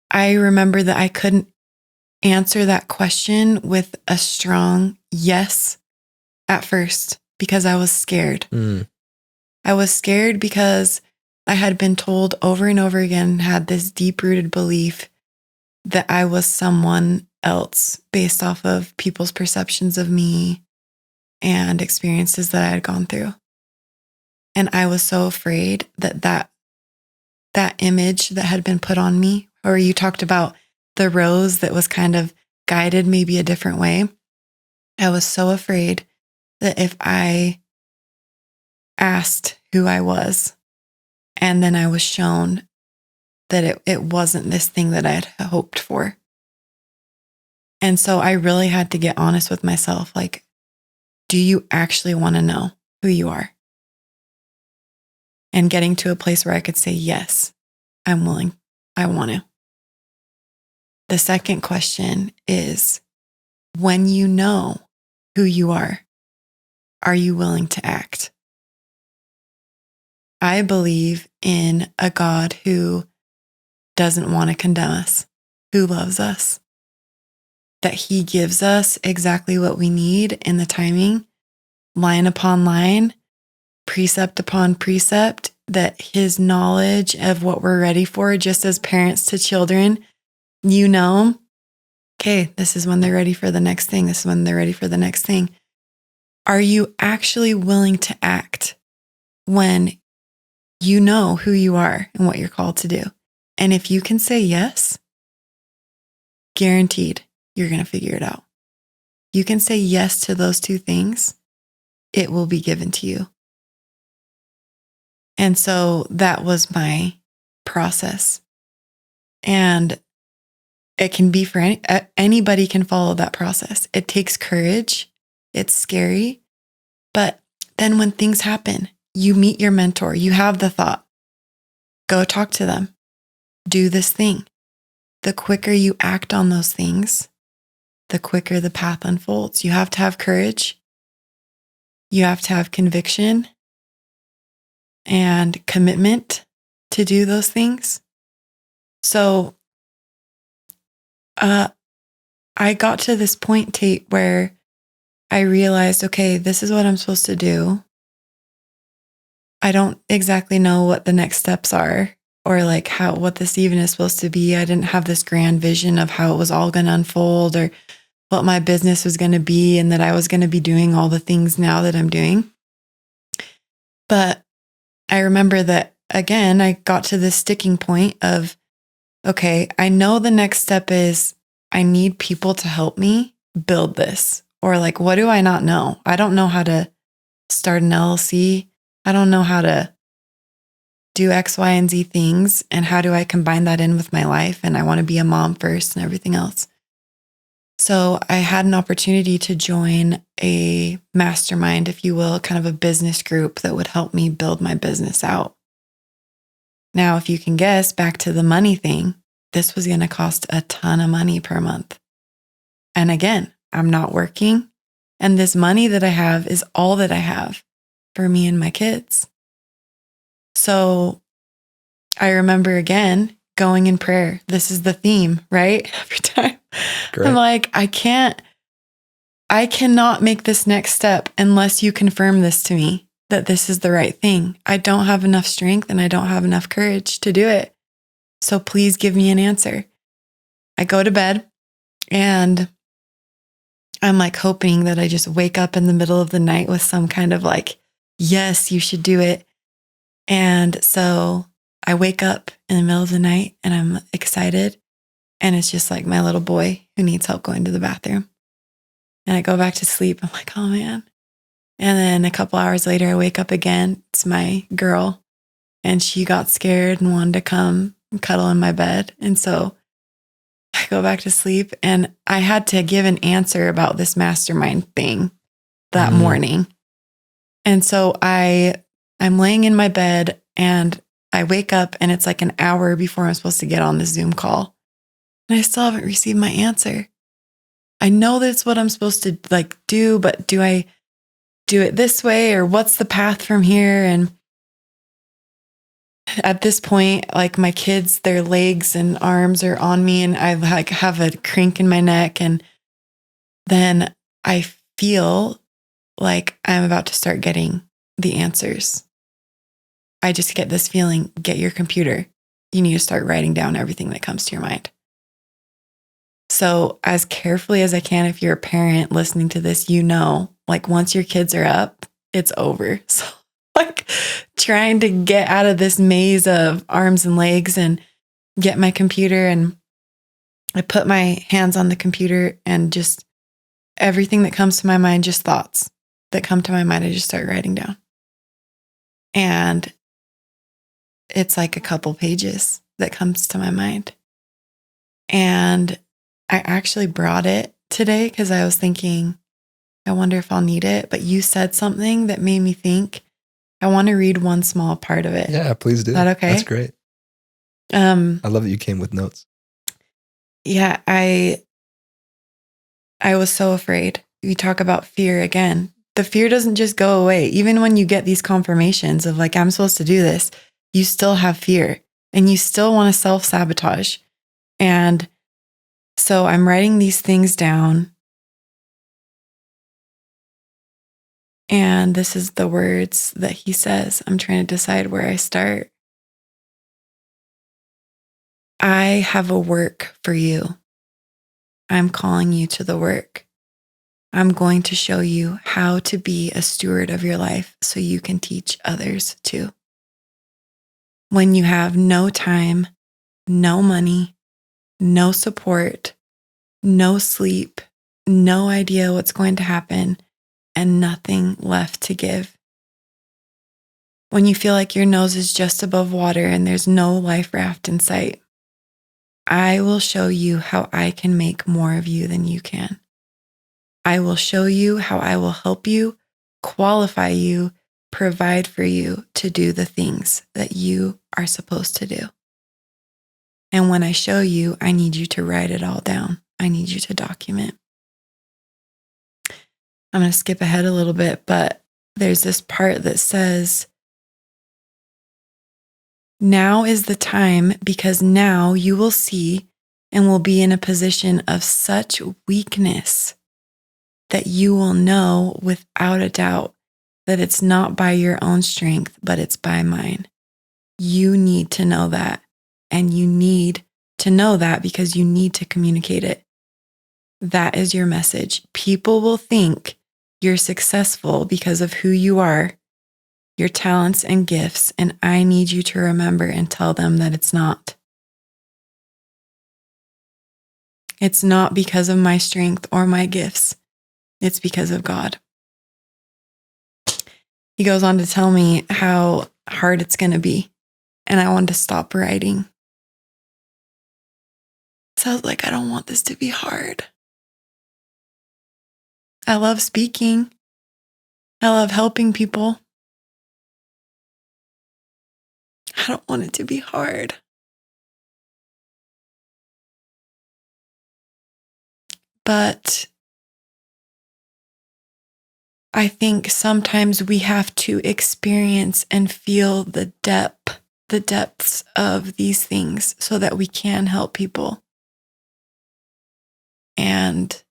I remember that I couldn't answer that question with a strong yes at first, because I was scared. I was scared because I had been told over and over again, had this deep-rooted belief that I was someone else based off of people's perceptions of me and experiences that I had gone through. And I was so afraid that image that had been put on me, or you talked about the rose that was kind of guided maybe a different way. I was so afraid that if I asked who I was, and then I was shown that it wasn't this thing that I had hoped for. And so I really had to get honest with myself. Like, do you actually want to know who you are? And getting to a place where I could say, yes, I'm willing. I want to. The second question is, when you know who you are, are you willing to act? I believe in a God who doesn't want to condemn us, who loves us, that he gives us exactly what we need in the timing, line upon line, precept upon precept, that his knowledge of what we're ready for, just as parents to children, you know, okay, this is when they're ready for the next thing. This is when they're ready for the next thing. Are you actually willing to act when you know who you are and what you're called to do? And if you can say yes, guaranteed, you're going to figure it out. You can say yes to those two things, it will be given to you. And so that was my process. And it can be for anybody can follow that process. It takes courage. It's scary. But then when things happen, you meet your mentor, you have the thought, go talk to them, do this thing. The quicker you act on those things, the quicker the path unfolds. You have to have courage. You have to have conviction and commitment to do those things. So I got to this point, Tate, where I realized, okay, this is what I'm supposed to do. I don't exactly know what the next steps are or like what this even is supposed to be. I didn't have this grand vision of how it was all going to unfold or what my business was going to be and that I was going to be doing all the things now that I'm doing. But I remember that, again, I got to this sticking point of, okay, I know the next step is I need people to help me build this. Or like, what do I not know? I don't know how to start an LLC. I don't know how to do X, Y, and Z things. And how do I combine that in with my life? And I want to be a mom first and everything else. So I had an opportunity to join a mastermind, if you will, kind of a business group that would help me build my business out. Now, if you can guess, back to the money thing, this was going to cost a ton of money per month. And again, I'm not working. And this money that I have is all that I have for me and my kids. So I remember again going in prayer. This is the theme, right? Every time. Great. I'm like, I cannot make this next step unless you confirm this to me, that this is the right thing. I don't have enough strength and I don't have enough courage to do it. So please give me an answer. I go to bed and I'm like hoping that I just wake up in the middle of the night with some kind of like, yes, you should do it. And so I wake up in the middle of the night and I'm excited. And it's just like my little boy who needs help going to the bathroom. And I go back to sleep. I'm like, oh man. And then a couple hours later, I wake up again. It's my girl. And she got scared and wanted to come and cuddle in my bed. And so I go back to sleep and I had to give an answer about this mastermind thing that morning. And so I'm laying in my bed and I wake up and it's like an hour before I'm supposed to get on the Zoom call. And I still haven't received my answer. I know that's what I'm supposed to like do, but do I do it this way or what's the path from here? And at this point, like my kids, their legs and arms are on me and I like have a crink in my neck. And then I feel like I'm about to start getting the answers. I just get this feeling, get your computer. You need to start writing down everything that comes to your mind. So as carefully as I can, if you're a parent listening to this, you know, like once your kids are up, it's over. So like trying to get out of this maze of arms and legs and get my computer. And I put my hands on the computer and just everything that comes to my mind, just thoughts that come to my mind, I just start writing down. And it's like a couple pages that comes to my mind. And I actually brought it today because I was thinking, I wonder if I'll need it. But you said something that made me think. I want to read one small part of it. Yeah, please do. Is that okay? That's great. I love that you came with notes. Yeah, I was so afraid. We talk about fear again. The fear doesn't just go away. Even when you get these confirmations of like, I'm supposed to do this, you still have fear and you still want to self-sabotage. And so I'm writing these things down. And this is the words that he says. I'm trying to decide where I start. I have a work for you. I'm calling you to the work. I'm going to show you how to be a steward of your life so you can teach others too. When you have no time, no money, no support, no sleep, no idea what's going to happen, and nothing left to give. When you feel like your nose is just above water and there's no life raft in sight, I will show you how I can make more of you than you can. I will show you how I will help you, qualify you, provide for you to do the things that you are supposed to do. And when I show you, I need you to write it all down. I need you to document. I'm going to skip ahead a little bit, but there's this part that says, now is the time because now you will see and will be in a position of such weakness that you will know without a doubt that it's not by your own strength, but it's by mine. You need to know that. And you need to know that because you need to communicate it. That is your message. People will think you're successful because of who you are, your talents and gifts, and I need you to remember and tell them that it's not. It's not because of my strength or my gifts. It's because of God. He goes on to tell me how hard it's going to be, and I wanted to stop writing. So I was like, I don't want this to be hard. I love speaking. I love helping people. I don't want it to be hard. But I think sometimes we have to experience and feel the depths of these things so that we can help people and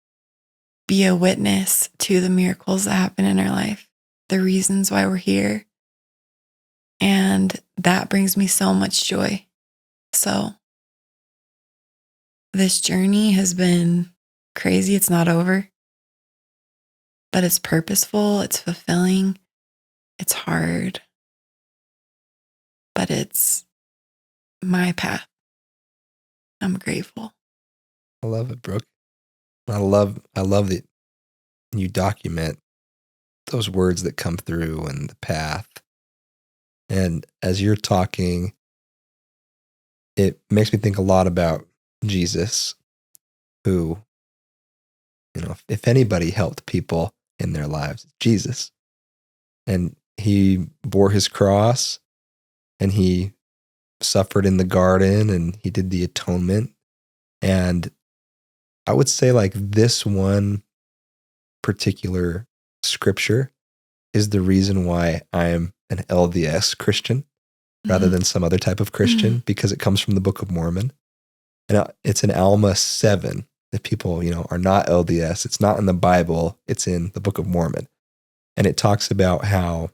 be a witness to the miracles that happen in our life, the reasons why we're here. And that brings me so much joy. So this journey has been crazy. It's not over, but it's purposeful. It's fulfilling. It's hard, but it's my path. I'm grateful. I love it, Brooke. I love that you document those words that come through and the path. And as you're talking, it makes me think a lot about Jesus, who, if anybody helped people in their lives, Jesus. And he bore his cross and he suffered in the garden and he did the atonement. And I would say like this one particular scripture is the reason why I'm an LDS Christian rather than some other type of Christian, because it comes from the Book of Mormon. And it's in Alma 7. If people, are not LDS, it's not in the Bible, it's in the Book of Mormon. And it talks about how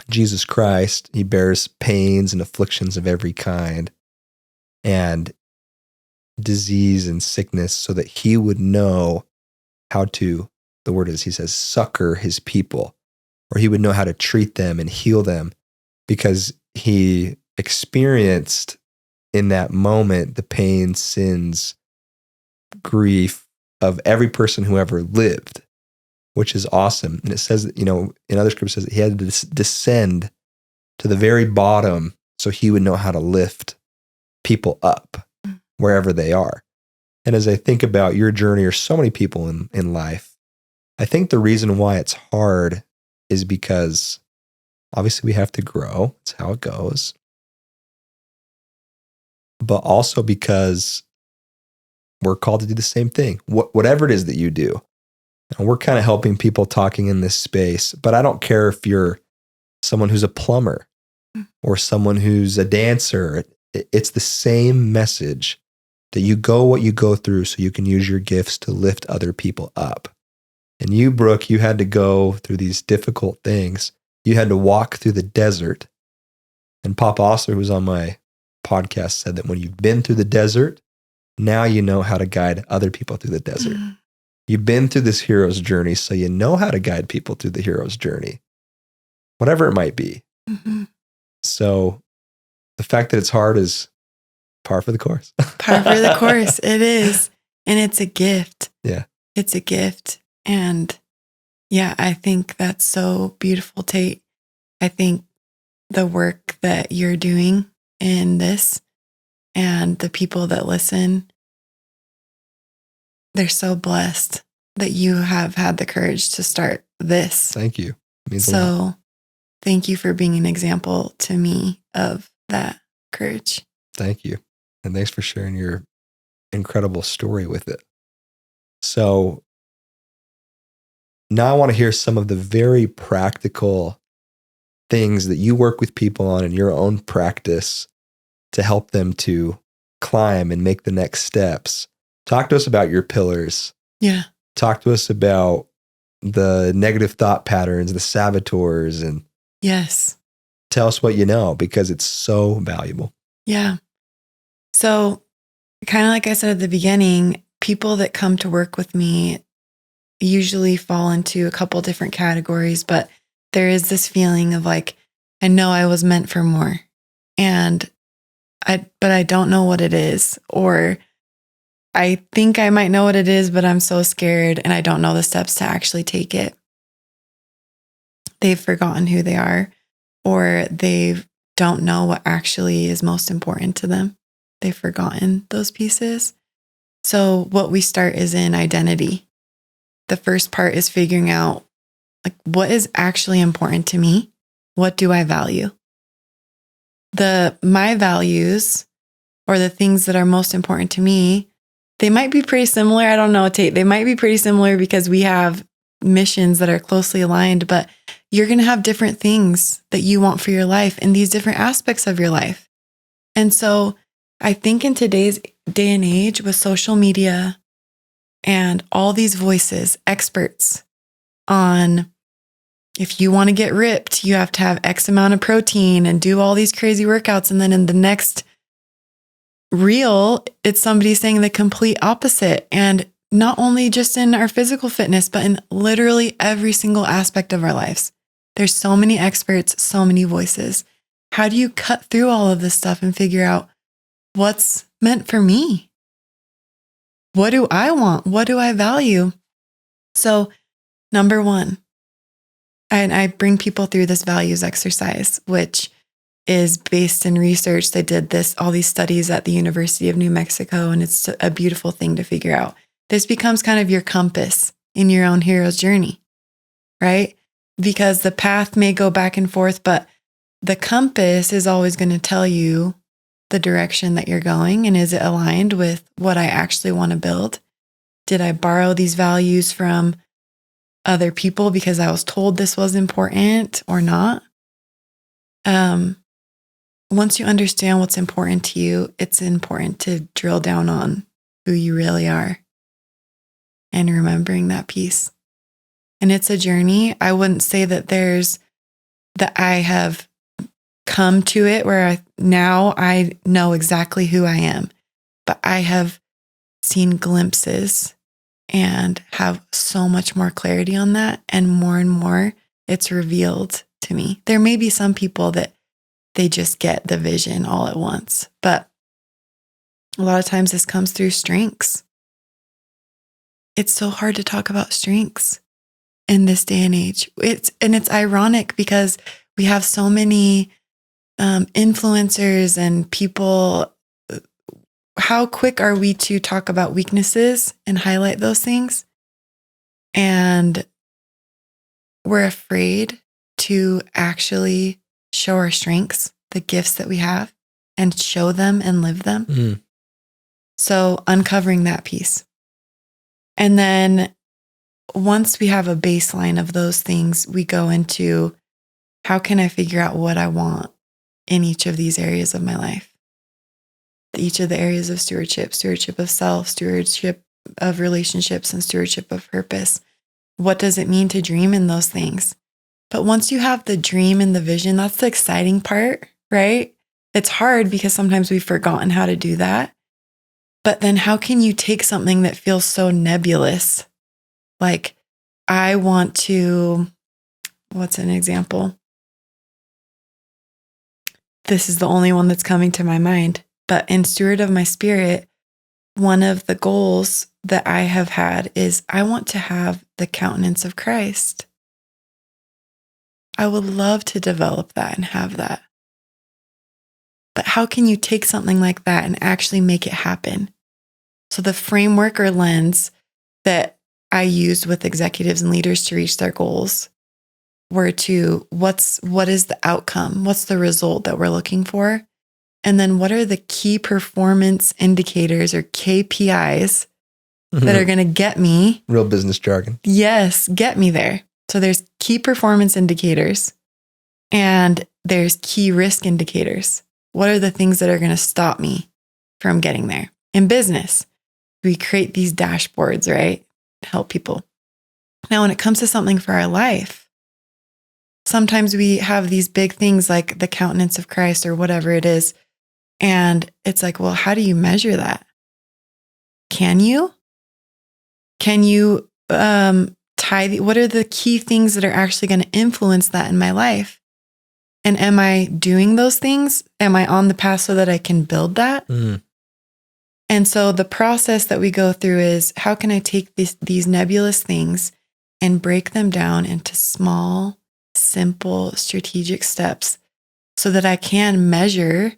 Jesus Christ, he bears pains and afflictions of every kind and disease and sickness so that he would know how to, the word is, he says, succor his people, or he would know how to treat them and heal them, because he experienced in that moment the pain, sins, grief of every person who ever lived, which is awesome. And it says that, in other scriptures, it says that he had to descend to the very bottom so he would know how to lift people up wherever they are. And as I think about your journey, or so many people in life, I think the reason why it's hard is because obviously we have to grow. It's how it goes. But also because we're called to do the same thing. Whatever it is that you do, And we're kind of helping people talking in this space, but I don't care if you're someone who's a plumber or someone who's a dancer. It's the same message that you go what you go through so you can use your gifts to lift other people up. And you, Brooke, you had to go through these difficult things. You had to walk through the desert. And Papa Osler, who was on my podcast, said that when you've been through the desert, now you know how to guide other people through the desert. You've been through this hero's journey, so you know how to guide people through the hero's journey, whatever it might be. So the fact that it's hard is par for the course. Par for the course. It is. And it's a gift. Yeah. It's a gift. And yeah, I think that's so beautiful, Tate. I think the work that you're doing in this and the people that listen, they're so blessed that you have had the courage to start this. Thank you. It means a lot. So thank you for being an example to me of that courage. Thank you. And thanks for sharing your incredible story with it. So now I want to hear some of the very practical things that you work with people on in your own practice to help them to climb and make the next steps. Talk to us about your pillars. Yeah. Talk to us about the negative thought patterns, the saboteurs, and yes, tell us what you know, because it's so valuable. Yeah. So kind of like I said at the beginning, people that come to work with me usually fall into a couple different categories, but there is this feeling of like, I know I was meant for more, but I don't know what it is, or I think I might know what it is, but I'm so scared and I don't know the steps to actually take it. They've forgotten who they are, or they don't know what actually is most important to them. They've forgotten those pieces. So what we start is in identity. The first part is figuring out like what is actually important to me. What do I value? My values, or the things that are most important to me, they might be pretty similar. I don't know, Tate. They might be pretty similar because we have missions that are closely aligned, but you're going to have different things that you want for your life in these different aspects of your life. And so I think in today's day and age with social media and all these voices, experts on if you want to get ripped, you have to have X amount of protein and do all these crazy workouts. And then in the next reel, it's somebody saying the complete opposite. And not only just in our physical fitness, but in literally every single aspect of our lives. There's so many experts, so many voices. How do you cut through all of this stuff and figure out what's meant for me? What do I want? What do I value? So, number one, and I bring people through this values exercise, which is based in research. They did all these studies at the University of New Mexico, and it's a beautiful thing to figure out. This becomes kind of your compass in your own hero's journey, right? Because the path may go back and forth, but the compass is always going to tell you the direction that you're going. And is it aligned with what I actually want to build? Did I borrow these values from other people because I was told this was important or not? Once you understand what's important to you, it's important to drill down on who you really are and remembering that piece. And it's a journey. I wouldn't say that I have come to it where now I know exactly who I am, but I have seen glimpses and have so much more clarity on that. And more it's revealed to me. There may be some people that they just get the vision all at once, but a lot of times this comes through strengths. It's so hard to talk about strengths in this day and age. It's ironic because we have so many influencers and people. How quick are we to talk about weaknesses and highlight those things? And we're afraid to actually show our strengths, the gifts that we have, and show them and live them. Mm. So uncovering that piece. And then once we have a baseline of those things, we go into how can I figure out what I want in each of these areas of my life? Each of the areas of stewardship of self, stewardship of relationships, and stewardship of purpose. What does it mean to dream in those things? But once you have the dream and the vision, that's the exciting part, right? It's hard because sometimes we've forgotten how to do that. But then how can you take something that feels so nebulous? Like, I want to, what's an example? This is the only one that's coming to my mind. But in Steward of My Spirit, one of the goals that I have had is I want to have the countenance of Christ. I would love to develop that and have that. But how can you take something like that and actually make it happen? So the framework or lens that I used with executives and leaders to reach their goals were to what is the outcome? What's the result that we're looking for? And then what are the key performance indicators or KPIs that are going to get me? Real business jargon. Yes, get me there. So there's key performance indicators and there's key risk indicators. What are the things that are going to stop me from getting there? In business, we create these dashboards, right? To help people. Now, when it comes to something for our life, sometimes we have these big things like the countenance of Christ or whatever it is. And it's like, well, how do you measure that? Can you? Can you what are the key things that are actually going to influence that in my life? And am I doing those things? Am I on the path so that I can build that? Mm. And so the process that we go through is how can I take these nebulous things and break them down into small, simple, strategic steps so that I can measure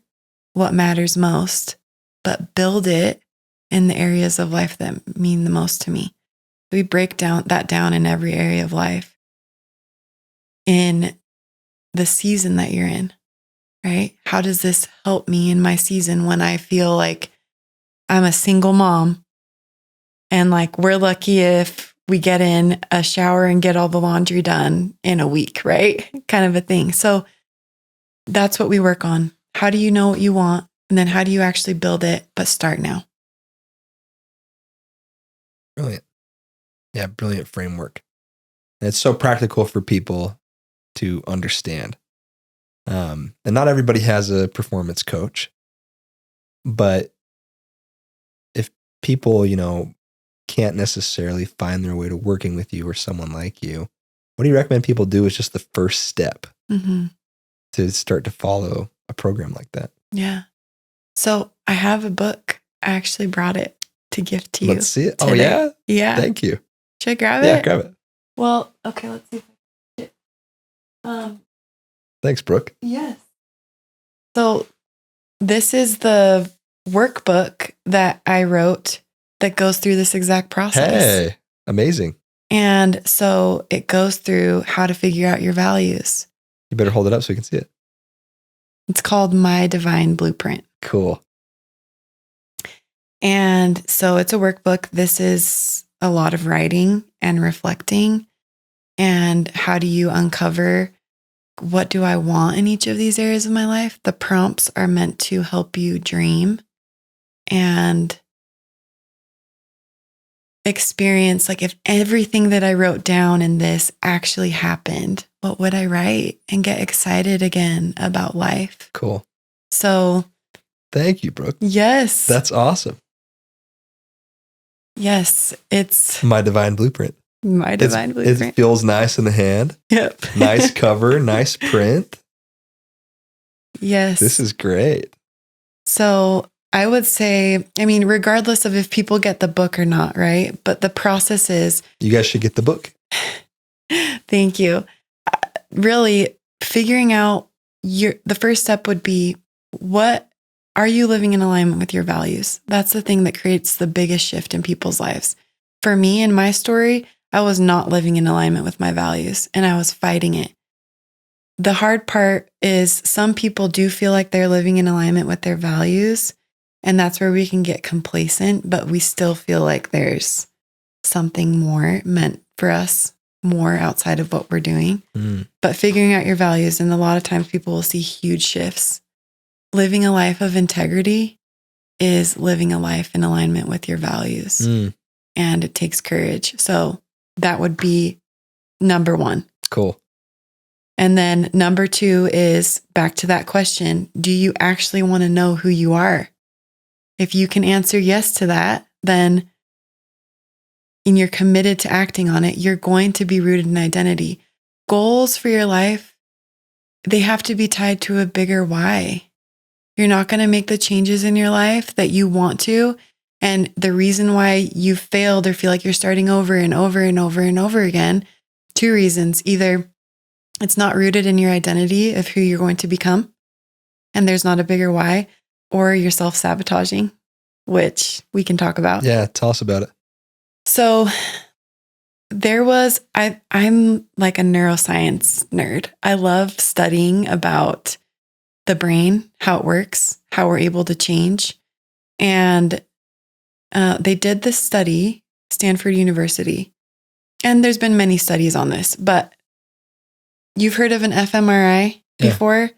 what matters most, but build it in the areas of life that mean the most to me. We break down in every area of life in the season that you're in, right? How does this help me in my season when I feel like I'm a single mom and like we're lucky if we get in a shower and get all the laundry done in a week, right? Kind of a thing. So that's what we work on. How do you know what you want? And then how do you actually build it? But start now. Brilliant. Yeah, brilliant framework. And it's so practical for people to understand. And not everybody has a performance coach, but if people, can't necessarily find their way to working with you or someone like you, what do you recommend people do as just the first step to start to follow a program like that? Yeah. So I have a book. I actually brought it to gift to you. Let's see it. Today. Oh, yeah? Yeah. Thank you. Should I grab it? Yeah, grab it. Well, okay, let's see if I can get it. Thanks, Brooke. Yes. So this is the workbook that I wrote that goes through this exact process. Hey, amazing. And so it goes through how to figure out your values. You better hold it up so we can see it. It's called My Divine Blueprint. Cool. And so it's a workbook. This is a lot of writing and reflecting. And how do you uncover what do I want in each of these areas of my life? The prompts are meant to help you dream and experience, like if everything that I wrote down in this actually happened, what would I write? And get excited again about life. Cool. So thank you, Brooke. Yes. That's awesome. Yes, it's My Divine Blueprint. My Divine Blueprint. It feels nice in the hand. Yep. Nice cover, nice print. Yes. This is great. So I would say, regardless of if people get the book or not, right? But the process is... You guys should get the book. Thank you. Really figuring out the first step would be, what are you living in alignment with your values? That's the thing that creates the biggest shift in people's lives. For me, in my story, I was not living in alignment with my values and I was fighting it. The hard part is some people do feel like they're living in alignment with their values, and that's where we can get complacent, but we still feel like there's something more meant for us, more outside of what we're doing. But figuring out your values, and a lot of times people will see huge shifts. Living a life of integrity is living a life in alignment with your values. And it takes courage. So that would be number one. Cool. And then number two is back to that question. Do you actually want to know who you are? If you can answer yes to that, then and you're committed to acting on it, you're going to be rooted in identity. Goals for your life, they have to be tied to a bigger why. You're not going to make the changes in your life that you want to. And the reason why you failed or feel like you're starting over and over and over and over again, two reasons. Either it's not rooted in your identity of who you're going to become, and there's not a bigger why, or you're self-sabotaging, which we can talk about. Yeah, tell us about it. So I'm like a neuroscience nerd. I love studying about the brain, how it works, how we're able to change. And they did this study, Stanford University, and there's been many studies on this, but you've heard of an fMRI before? Yeah.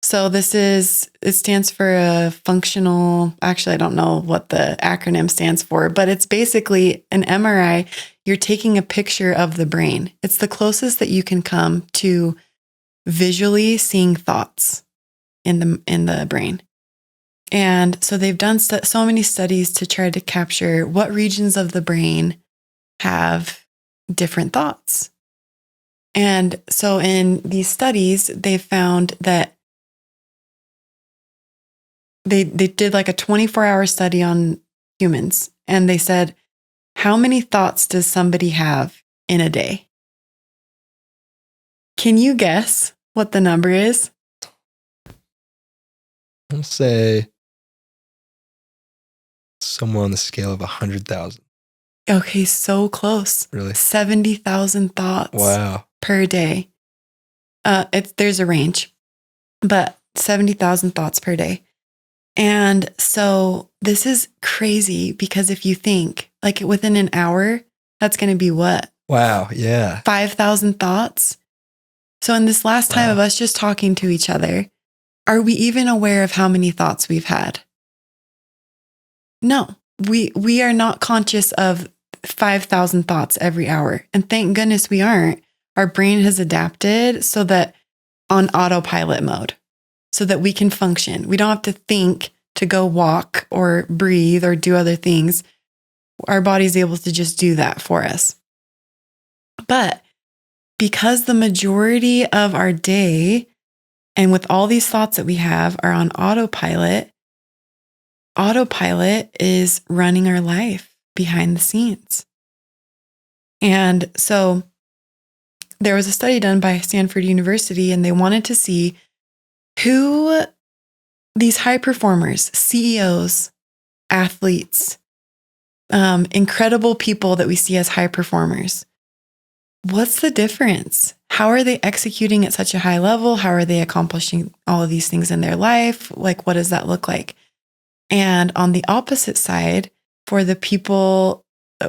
So it stands for a functional, actually, I don't know what the acronym stands for, but it's basically an MRI. You're taking a picture of the brain. It's the closest that you can come to visually seeing thoughts in the brain. And so they've done so many studies to try to capture what regions of the brain have different thoughts. And so in these studies, they found that they did like a 24-hour study on humans. And they said, how many thoughts does somebody have in a day? Can you guess what the number is? I'll say somewhere on the scale of 100,000. Okay, so close. Really? 70,000 thoughts per day. There's a range, but 70,000 thoughts per day. And so this is crazy because if you think like within an hour, that's going to be what? Wow. Yeah. 5,000 thoughts. So in this last time of us just talking to each other, are we even aware of how many thoughts we've had? No, we are not conscious of 5,000 thoughts every hour. And thank goodness we aren't. Our brain has adapted so that on autopilot mode, so that we can function. We don't have to think to go walk or breathe or do other things. Our body's able to just do that for us. But because the majority of our day, and with all these thoughts that we have, are on autopilot is running our life behind the scenes. And so there was a study done by Stanford University, and they wanted to see who these high performers, CEOs, athletes, incredible people that we see as high performers. What's the difference? How are they executing at such a high level? How are they accomplishing all of these things in their life? Like, what does that look like? And on the opposite side, for the people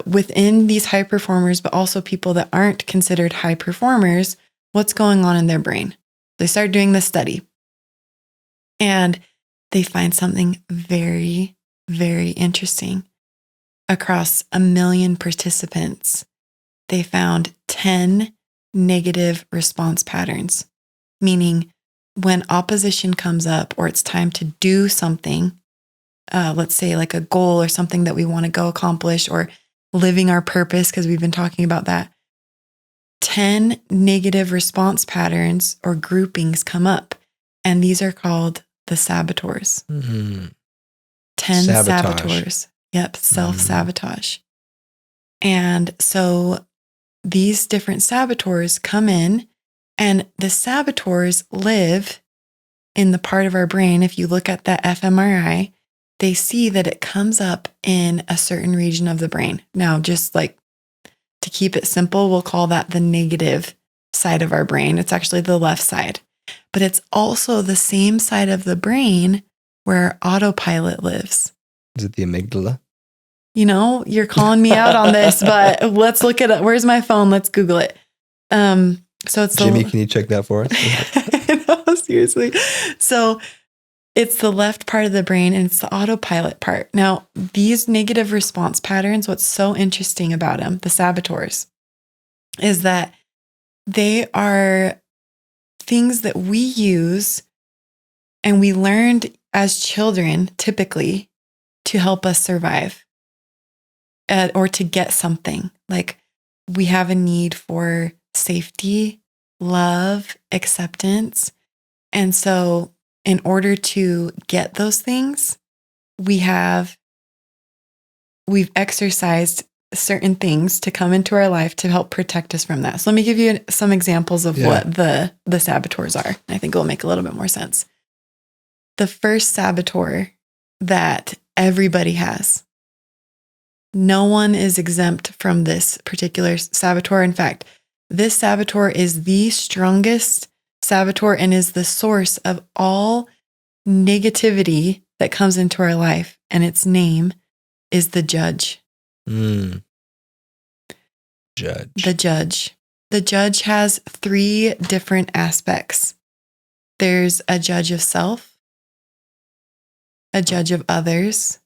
within these high performers, but also people that aren't considered high performers, what's going on in their brain? They start doing this study. And they find something very, very interesting. Across 1 million participants, they found 10 negative response patterns, meaning when opposition comes up or it's time to do something, let's say like a goal or something that we want to go accomplish or living our purpose, because we've been talking about that, 10 negative response patterns or groupings come up. And these are called the saboteurs. 10 saboteurs. Yep, self-sabotage. And so these different saboteurs come in, and the saboteurs live in the part of our brain. If you look at that fMRI, they see that it comes up in a certain region of the brain. Now, just like to keep it simple, we'll call that the negative side of our brain. It's actually the left side, but it's also the same side of the brain where autopilot lives. Is it the amygdala? you're calling me out on this, but let's look at it. Where's my phone? Let's Google it. So it's Jimmy, can you check that for us? No, seriously. So it's the left part of the brain and it's the autopilot part. Now, these negative response patterns, what's so interesting about them, the saboteurs, is that they are things that we use and we learned as children, typically, to help us survive or to get something. Like we have a need for safety, love, acceptance. And so in order to get those things, we've exercised certain things to come into our life to help protect us from that. So let me give you some examples of what the saboteurs are. I think it will make a little bit more sense. The first saboteur that everybody has, no one is exempt from this particular saboteur. In fact, this saboteur is the strongest saboteur and is the source of all negativity that comes into our life. And its name is the judge. Judge. The judge. The judge has 3 different aspects. There's a judge of self, a judge of others,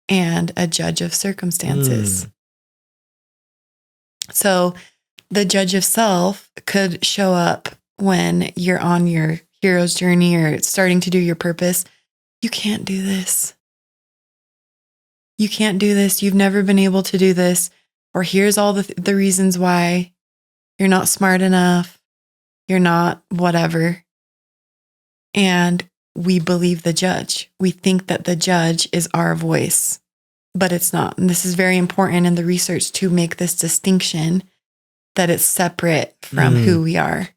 and a judge of circumstances. So the judge of self could show up when you're on your hero's journey or starting to do your purpose. You can't do this. You can't do this. You've never been able to do this. Or here's all the reasons why. You're not smart enough. You're not whatever. And we believe the judge. We think that the judge is our voice, but it's not. And this is very important in the research to make this distinction that it's separate from who we are.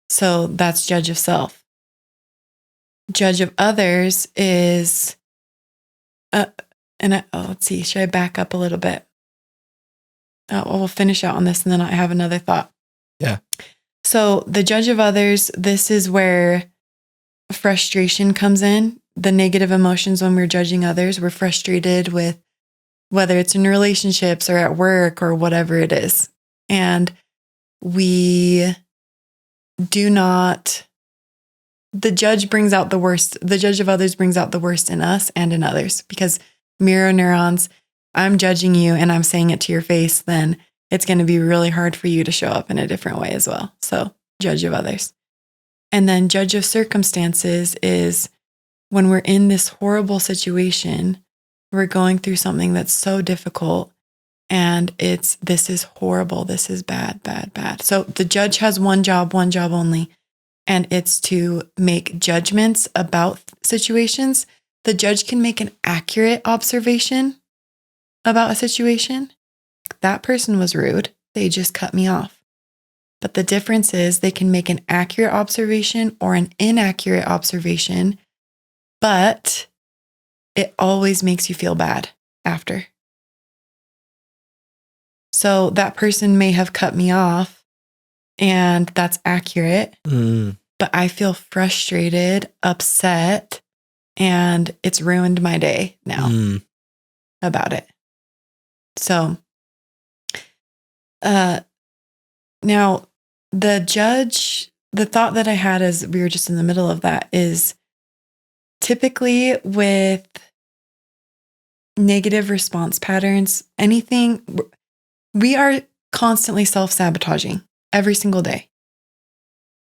So that's judge of self. Judge of others is, let's see, should I back up a little bit? We'll finish out on this and then I have another thought. Yeah. So the judge of others, this is where frustration comes in. The negative emotions when we're judging others, we're frustrated with whether it's in relationships or at work or whatever it is. And we do not, the judge brings out the worst. The judge of others brings out the worst in us and in others because mirror neurons, I'm judging you and I'm saying it to your face, then it's going to be really hard for you to show up in a different way as well. So judge of others. And then judge of circumstances is when we're in this horrible situation, we're going through something that's so difficult and this is horrible. This is bad, bad, bad. So the judge has one job only, and it's to make judgments about situations. The judge can make an accurate observation about a situation. That person was rude. They just cut me off. But the difference is they can make an accurate observation or an inaccurate observation, but it always makes you feel bad after. So that person may have cut me off and that's accurate, but I feel frustrated, upset, and it's ruined my day now about it. So, now the judge, the thought that I had as we were just in the middle of that is typically with negative response patterns, anything, we are constantly self-sabotaging every single day.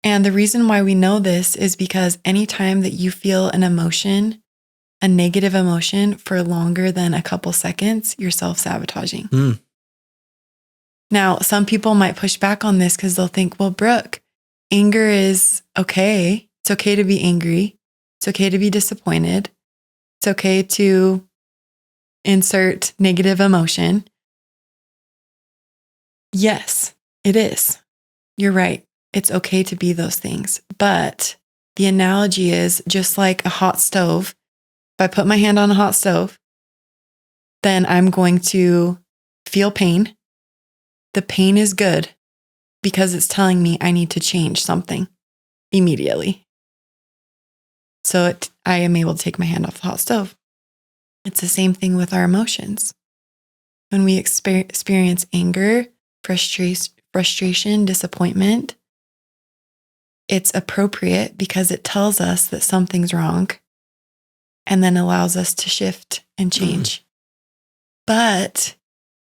And the reason why we know this is because anytime that you feel an emotion, a negative emotion for longer than a couple seconds, you're self-sabotaging. Now, some people might push back on this because they'll think, well, Brooke, anger is okay. It's okay to be angry. It's okay to be disappointed. It's okay to insert negative emotion. Yes, it is. You're right. It's okay to be those things. But the analogy is just like a hot stove. If I put my hand on a hot stove, then I'm going to feel pain. The pain is good because it's telling me I need to change something immediately. So I am able to take my hand off the hot stove. It's the same thing with our emotions. When we experience anger, frustration, disappointment, it's appropriate because it tells us that something's wrong and then allows us to shift and change. But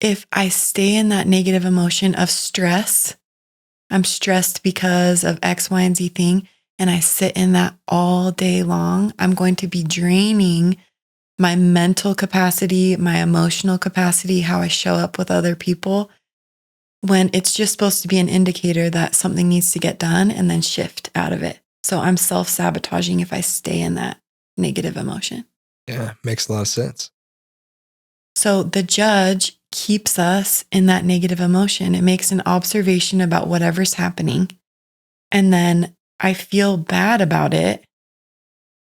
if I stay in that negative emotion of stress, I'm stressed because of X, Y, and Z thing, and I sit in that all day long, I'm going to be draining my mental capacity, my emotional capacity, how I show up with other people, when it's just supposed to be an indicator that something needs to get done and then shift out of it. So I'm self-sabotaging if I stay in that negative emotion. Yeah, makes a lot of sense. So the judge keeps us in that negative emotion. It makes an observation about whatever's happening. And then I feel bad about it.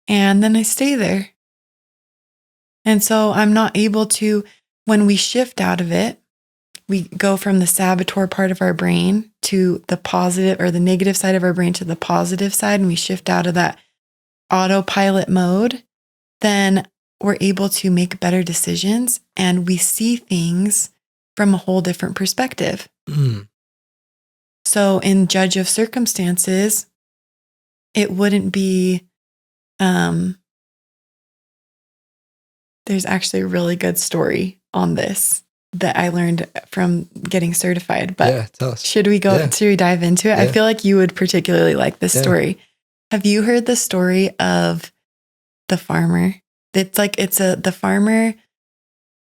And then I stay there. And so I'm not able to, when we shift out of it, we go from the saboteur part of our brain to the positive, or the negative side of our brain to the positive side, and we shift out of that autopilot mode, then we're able to make better decisions and we see things from a whole different perspective. So in judge of circumstances, it wouldn't be, there's actually a really good story on this that I learned from getting certified, but yeah, tell us. Should we dive into it? Yeah. I feel like you would particularly like this story. Have you heard the story of the farmer? The farmer,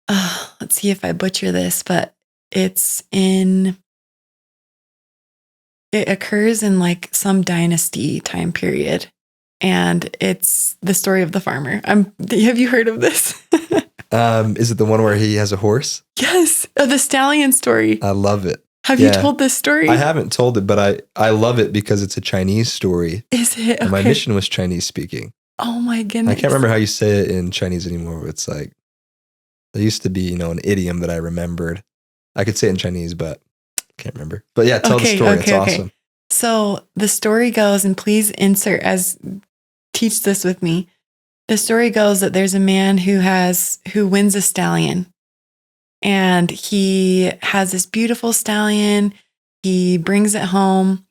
let's see if I butcher this, but it occurs in like some dynasty time period. And it's the story of the farmer. Have you heard of this? Is it the one where he has a horse? Yes. The stallion story. I love it. Have you told this story? I haven't told it, but I love it because it's a Chinese story. Is it? Okay. And my mission was Chinese speaking. Oh my goodness. I can't remember how you say it in Chinese anymore. It's like, there used to be, an idiom that I remembered. I could say it in Chinese, but I can't remember. But yeah, tell the story. It's awesome. So the story goes, and please teach this with me. The story goes that there's a man who wins a stallion, and he has this beautiful stallion. He brings it home,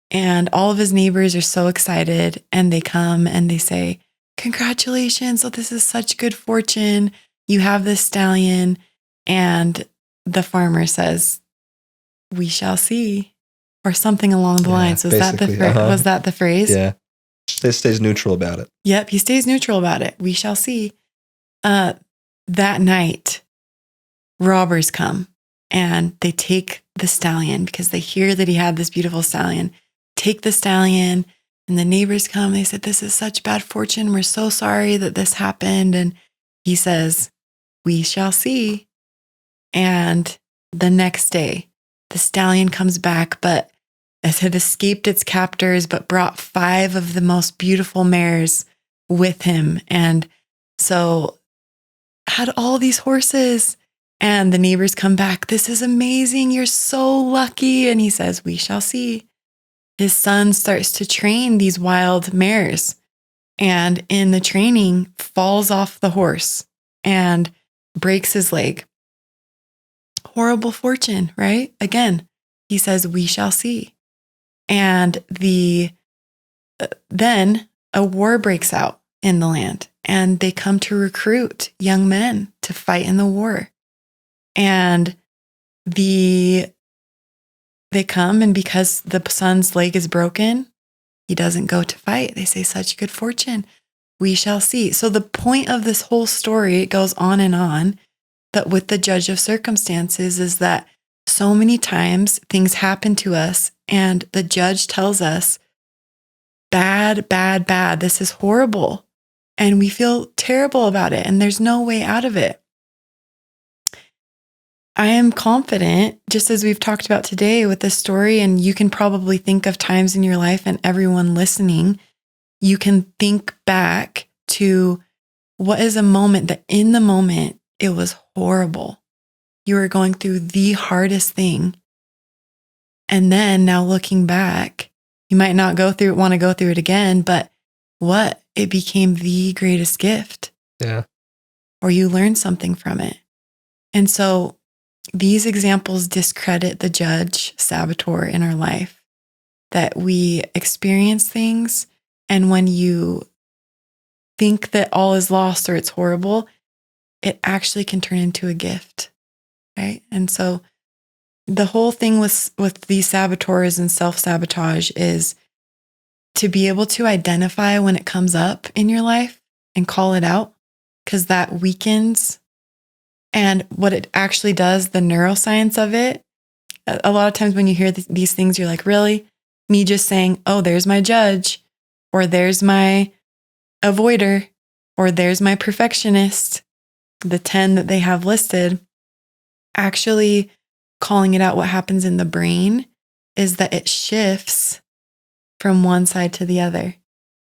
and all of his neighbors are so excited, and they come and they say, "Congratulations. Oh, this is such good fortune. You have this stallion." And the farmer says, "We shall see," or something along the lines. Was that the phrase? Yeah. He stays neutral about it. Yep, he stays neutral about it. We shall see. That night, robbers come and they take the stallion because they hear that he had this beautiful stallion. Take the stallion, and the neighbors come. They said, "This is such bad fortune. We're so sorry that this happened." And he says, "We shall see." And the next day, the stallion comes back, but it had escaped its captors, but brought 5 of the most beautiful mares with him. And so had all these horses, and the neighbors come back. "This is amazing. You're so lucky." And he says, "We shall see." His son starts to train these wild mares, and in the training falls off the horse and breaks his leg. Horrible fortune, right? Again, he says, "We shall see." And then a war breaks out in the land, and they come to recruit young men to fight in the war. And they come, and because the son's leg is broken, he doesn't go to fight. They say, "Such good fortune. We shall see." So the point of this whole story, it goes on, that with the judge of circumstances is that so many times things happen to us and the judge tells us, "Bad, bad, bad. This is horrible." And we feel terrible about it, and there's no way out of it. I am confident, just as we've talked about today with this story, and you can probably think of times in your life, and everyone listening, you can think back to what is a moment that in the moment, it was horrible. You were going through the hardest thing. And then now looking back, you might not want to go through it again, but it became the greatest gift. Yeah. or you learn something from it. And so these examples discredit the judge, saboteur in our life, that we experience things. And when you think that all is lost or it's horrible, it actually can turn into a gift, right? And so the whole thing with these saboteurs and self-sabotage is to be able to identify when it comes up in your life and call it out, because that weakens. And what it actually does, the neuroscience of it, a lot of times when you hear these things, you're like, really? Me just saying, oh, there's my judge, or there's my avoider, or there's my perfectionist, the 10 that they have listed, actually calling it out, what happens in the brain is that it shifts from one side to the other.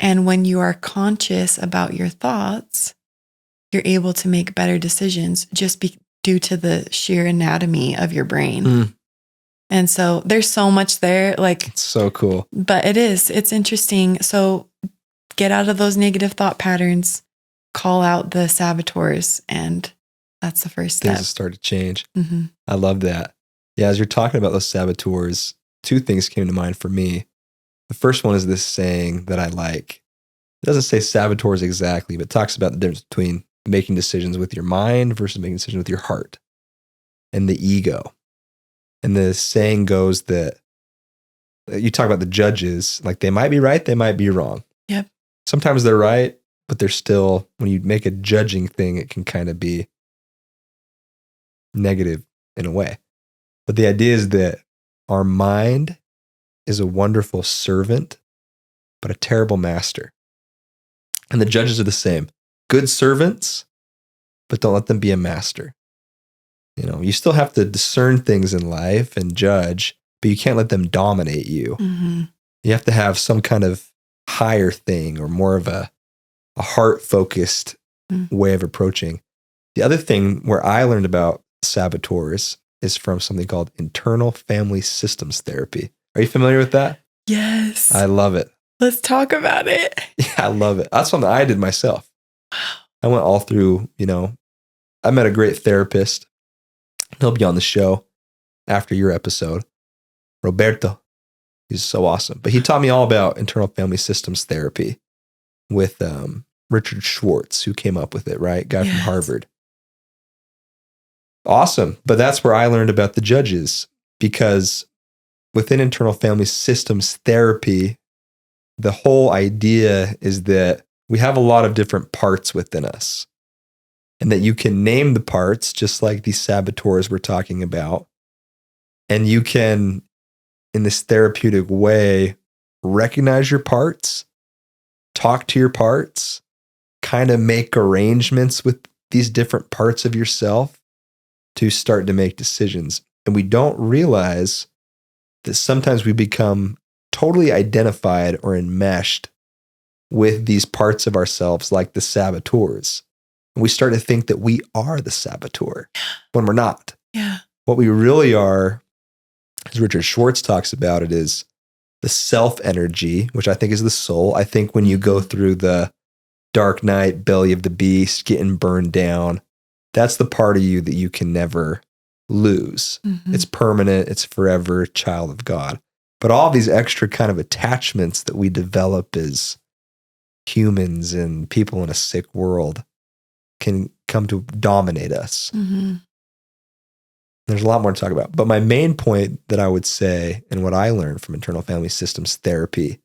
And when you are conscious about your thoughts, you're able to make better decisions just due to the sheer anatomy of your brain. And so there's so much there. Like, it's so cool. But it's interesting. So get out of those negative thought patterns, call out the saboteurs, and that's the first step. Things start to change. I love that. Yeah, as you're talking about those saboteurs, two things came to mind for me. The first one is this saying that I like. It doesn't say saboteurs exactly, but it talks about the difference between making decisions with your mind versus making decisions with your heart and the ego. And the saying goes that you talk about the judges, like they might be right, they might be wrong. Yep. Sometimes they're right, but they're still, when you make a judging thing, it can kind of be negative in a way. But the idea is that our mind is a wonderful servant, but a terrible master. And the judges are the same. Good servants, but don't let them be a master. You know, you still have to discern things in life and judge, but you can't let them dominate you. You have to have some kind of higher thing or more of a heart-focused way of approaching. The other thing where I learned about saboteurs is from something called internal family systems therapy. Are you familiar with that? Yes. I love it. Let's talk about it. Yeah, I love it. That's something I did myself. I went all through, I met a great therapist. He'll be on the show after your episode. Roberto. He's so awesome. But he taught me all about internal family systems therapy with Richard Schwartz, who came up with it, right? Guy from Harvard. Awesome. But that's where I learned about the judges, because within internal family systems therapy, the whole idea is that we have a lot of different parts within us, and that you can name the parts just like these saboteurs we're talking about. And you can, in this therapeutic way, recognize your parts, talk to your parts, kind of make arrangements with these different parts of yourself to start to make decisions. And we don't realize that sometimes we become totally identified or enmeshed with these parts of ourselves, like the saboteurs. And we start to think that we are the saboteur when we're not. Yeah. What we really are, as Richard Schwartz talks about it, is the self energy, which I think is the soul. I think when you go through the dark night, belly of the beast, getting burned down, that's the part of you that you can never lose. It's permanent. It's forever, child of God. But all these extra kind of attachments that we develop as humans and people in a sick world can come to dominate us. There's a lot more to talk about. But my main point that I would say, and what I learned from internal family systems therapy,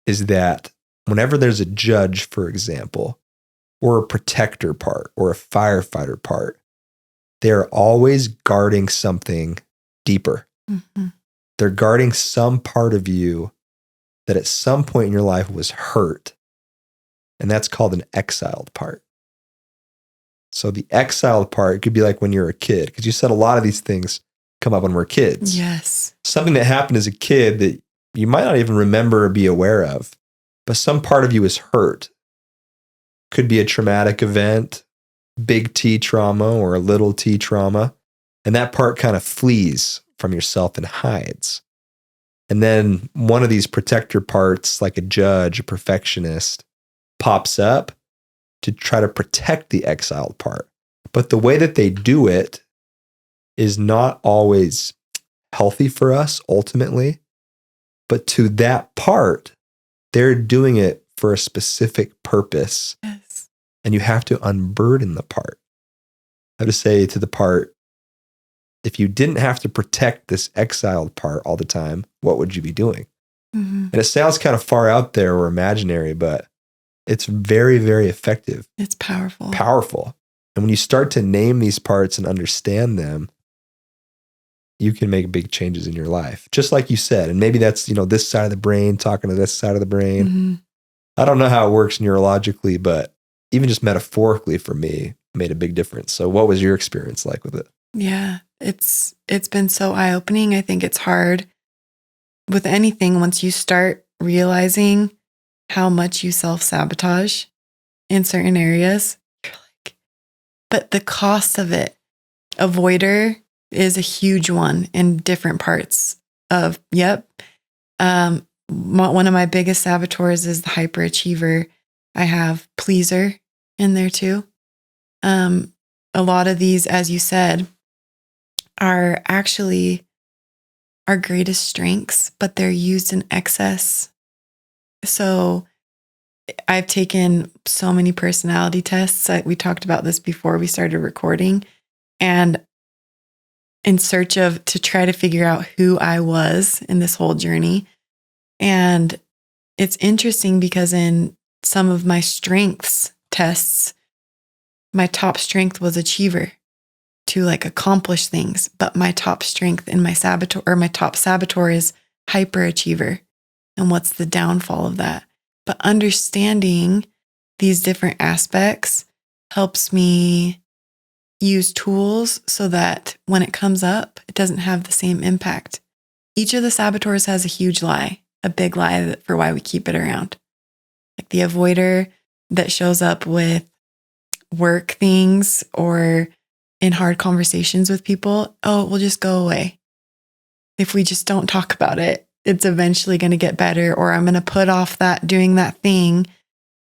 is that whenever there's a judge, for example, or a protector part or a firefighter part, they're always guarding something deeper. They're guarding some part of you that at some point in your life was hurt. And that's called an exiled part. So the exiled part could be like when you're a kid, because you said a lot of these things come up when we're kids. Yes. Something that happened as a kid that you might not even remember or be aware of, but some part of you is hurt. Could be a traumatic event, big T trauma or a little t trauma. And that part kind of flees from yourself and hides. And then one of these protector parts, like a judge, a perfectionist, pops up to try to protect the exiled part. But the way that they do it is not always healthy for us ultimately. But to that part, they're doing it for a specific purpose. Yes. And you have to unburden the part. I have to say to the part, if you didn't have to protect this exiled part all the time, what would you be doing? Mm-hmm. And it sounds kind of far out there or imaginary, but it's very, very effective. It's powerful. Powerful. And when you start to name these parts and understand them, you can make big changes in your life. Just like you said. And maybe that's, this side of the brain talking to this side of the brain. Mm-hmm. I don't know how it works neurologically, but even just metaphorically for me, made a big difference. So what was your experience like with it? Yeah, it's been so eye-opening. I think it's hard with anything once you start realizing how much you self-sabotage in certain areas. You're like, but the cost of it, avoider is a huge one in different parts of, one of my biggest saboteurs is the hyperachiever. I have pleaser in there too. A lot of these, as you said, are actually our greatest strengths, but they're used in excess. So I've taken so many personality tests. We talked about this before we started recording, and in search of to try to figure out who I was in this whole journey. And it's interesting because in some of my strengths tests, my top strength was achiever, to like accomplish things. But my top strength in my saboteur, or my top saboteur, is hyperachiever. And what's the downfall of that? But understanding these different aspects helps me use tools so that when it comes up, it doesn't have the same impact. Each of the saboteurs has a huge lie, a big lie for why we keep it around. Like the avoider that shows up with work things or in hard conversations with people, oh, it will just go away. If we just don't talk about it, it's eventually going to get better, or I'm going to put off that doing that thing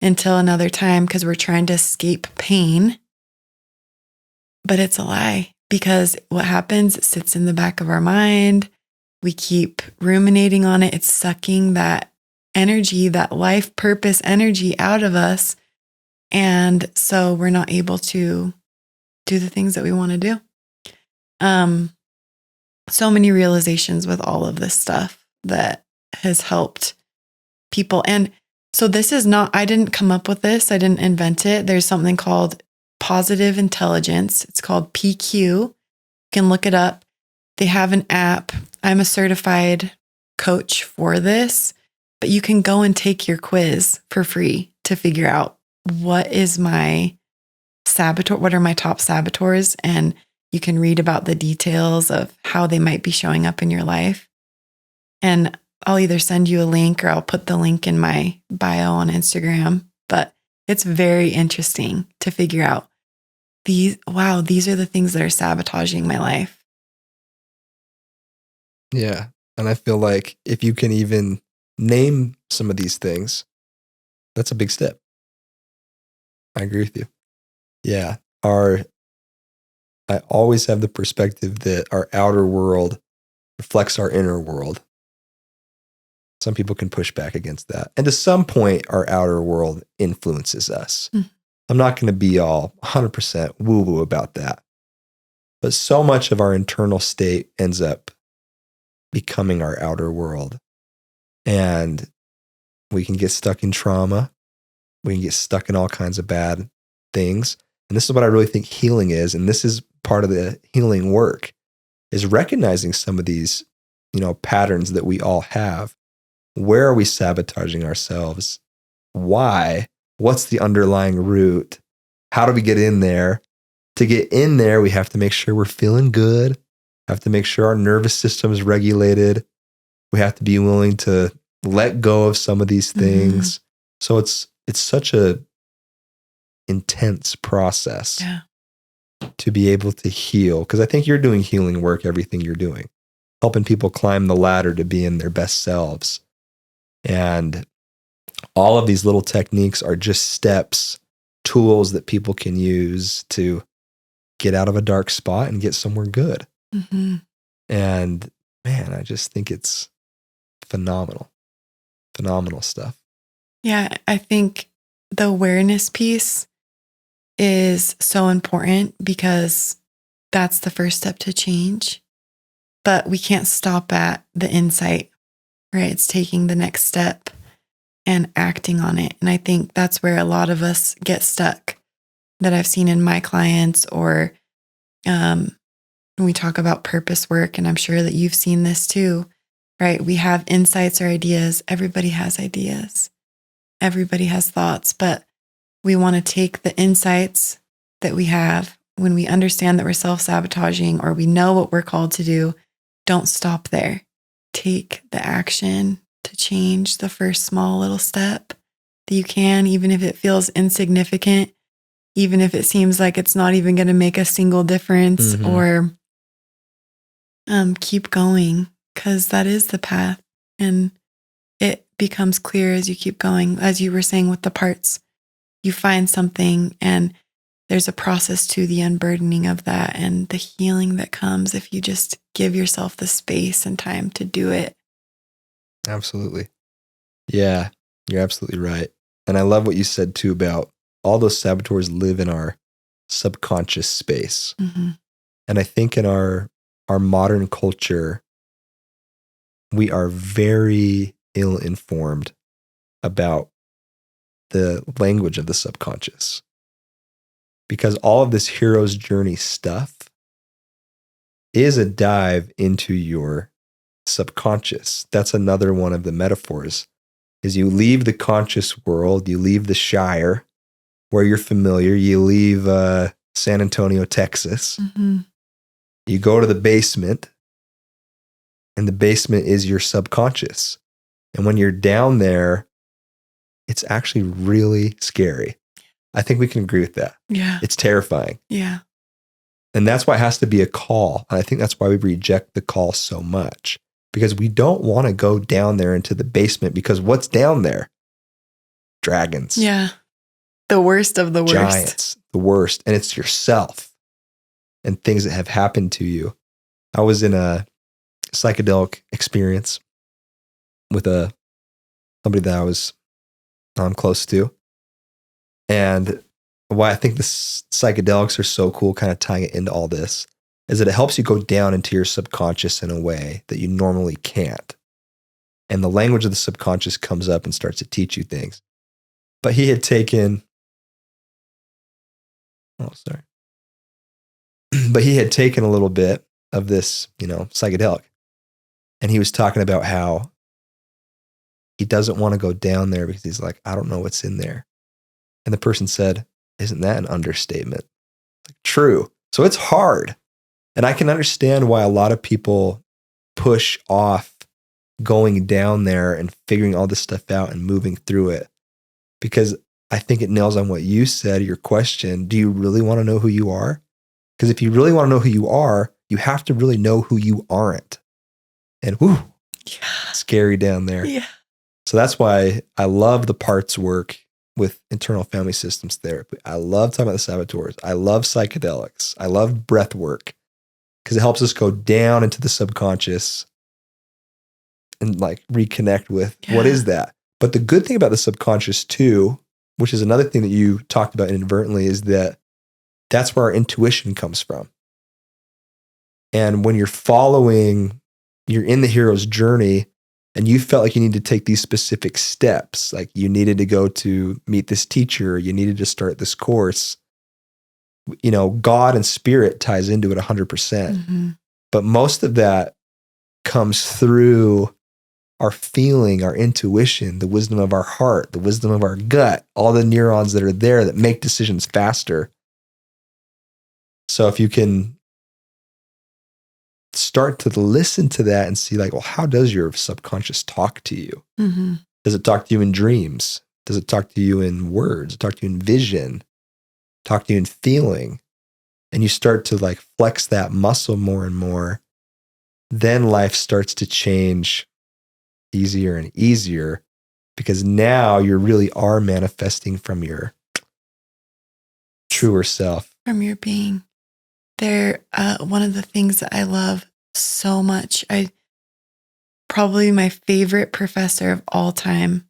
until another time because we're trying to escape pain. But it's a lie, because what happens, it sits in the back of our mind. We keep ruminating on it. It's sucking that energy, that life purpose energy out of us. And so we're not able to do the things that we want to do. So many realizations with all of this stuff that has helped people. And so this is not, I didn't come up with this. I didn't invent it. There's something called positive intelligence. It's called PQ. You can look it up. They have an app. I'm a certified coach for this, but you can go and take your quiz for free to figure out what is my saboteur, what are my top saboteurs, and you can read about the details of how they might be showing up in your life. And I'll either send you a link or I'll put the link in my bio on Instagram, but it's very interesting to figure out these are the things that are sabotaging my life. Yeah. And I feel like if you can even name some of these things, that's a big step. I agree with you. Yeah. I always have the perspective that our outer world reflects our inner world. Some people can push back against that. And to some point, our outer world influences us. I'm not going to be all 100% woo-woo about that. But so much of our internal state ends up becoming our outer world. And we can get stuck in trauma. We can get stuck in all kinds of bad things. And this is what I really think healing is. And this is part of the healing work, is recognizing some of these, patterns that we all have. Where are we sabotaging ourselves? Why? What's the underlying root? How do we get in there? To get in there, we have to make sure we're feeling good. Have to make sure our nervous system is regulated. We have to be willing to let go of some of these things. So it's such a intense process to be able to heal. Because I think you're doing healing work, everything you're doing, helping people climb the ladder to being their best selves. And all of these little techniques are just steps tools that people can use to get out of a dark spot and get somewhere good. Mm-hmm. And man, I just think it's phenomenal stuff. Yeah, I think the awareness piece is so important because that's the first step to change. But we can't stop at the insight, right? It's taking the next step and acting on it. And I think that's where a lot of us get stuck, that I've seen in my clients, or when we talk about purpose work, and I'm sure that you've seen this too, right? We have insights or ideas. Everybody has ideas. Everybody has thoughts, but we want to take the insights that we have when we understand that we're self-sabotaging or we know what we're called to do. Don't stop there. Take the action to change the first small little step that you can, even if it feels insignificant, even if it seems like it's not even going to make a single difference, or keep going, because that is the path. And it becomes clear as you keep going. As you were saying with the parts, you find something and there's a process to the unburdening of that and the healing that comes if you just give yourself the space and time to do it. Absolutely. Yeah, you're absolutely right. And I love what you said too about all those saboteurs live in our subconscious space. Mm-hmm. And I think in our modern culture, we are very ill-informed about the language of the subconscious. Because all of this hero's journey stuff is a dive into your subconscious. That's another one of the metaphors, is you leave the conscious world, you leave the Shire where you're familiar, you leave San Antonio, Texas. Mm-hmm. You go to the basement, and the basement is your subconscious. And when you're down there, it's actually really scary. I think we can agree with that. Yeah. It's terrifying. Yeah. And that's why it has to be a call. And I think that's why we reject the call so much, because we don't want to go down there into the basement, because what's down there? Dragons. Yeah. The worst of the worst. Giants. The worst. And it's yourself and things that have happened to you. I was in a psychedelic experience with somebody that I'm close to. And why I think the psychedelics are so cool, kind of tying it into all this, is that it helps you go down into your subconscious in a way that you normally can't. And the language of the subconscious comes up and starts to teach you things. But he had taken, but he had taken a little bit of this, psychedelic. And he was talking about how he doesn't want to go down there because he's like, I don't know what's in there. And the person said, isn't that an understatement? Like, true. So it's hard. And I can understand why a lot of people push off going down there and figuring all this stuff out and moving through it. Because I think it nails on what you said, your question. Do you really want to know who you are? Because if you really want to know who you are, you have to really know who you aren't. And scary down there. Yeah. So that's why I love the parts work with internal family systems therapy. I love talking about the saboteurs. I love psychedelics. I love breath work, because it helps us go down into the subconscious and like reconnect with what is that. But the good thing about the subconscious too, which is another thing that you talked about inadvertently, is that that's where our intuition comes from. And when you're in the hero's journey, and you felt like you needed to take these specific steps, like you needed to go to meet this teacher, you needed to start this course, God and spirit ties into it 100%. Mm-hmm. But most of that comes through our feeling, our intuition, the wisdom of our heart, the wisdom of our gut, all the neurons that are there that make decisions faster. So if you can start to listen to that and see like, well, how does your subconscious talk to you? Mm-hmm. Does it talk to you in dreams? Does it talk to you in words? Talk to you in vision? Talk to you in feeling? And you start to like flex that muscle more and more. Then life starts to change easier and easier, because now you really are manifesting from your truer self. From your being. They're one of the things that I love so much. Probably my favorite professor of all time.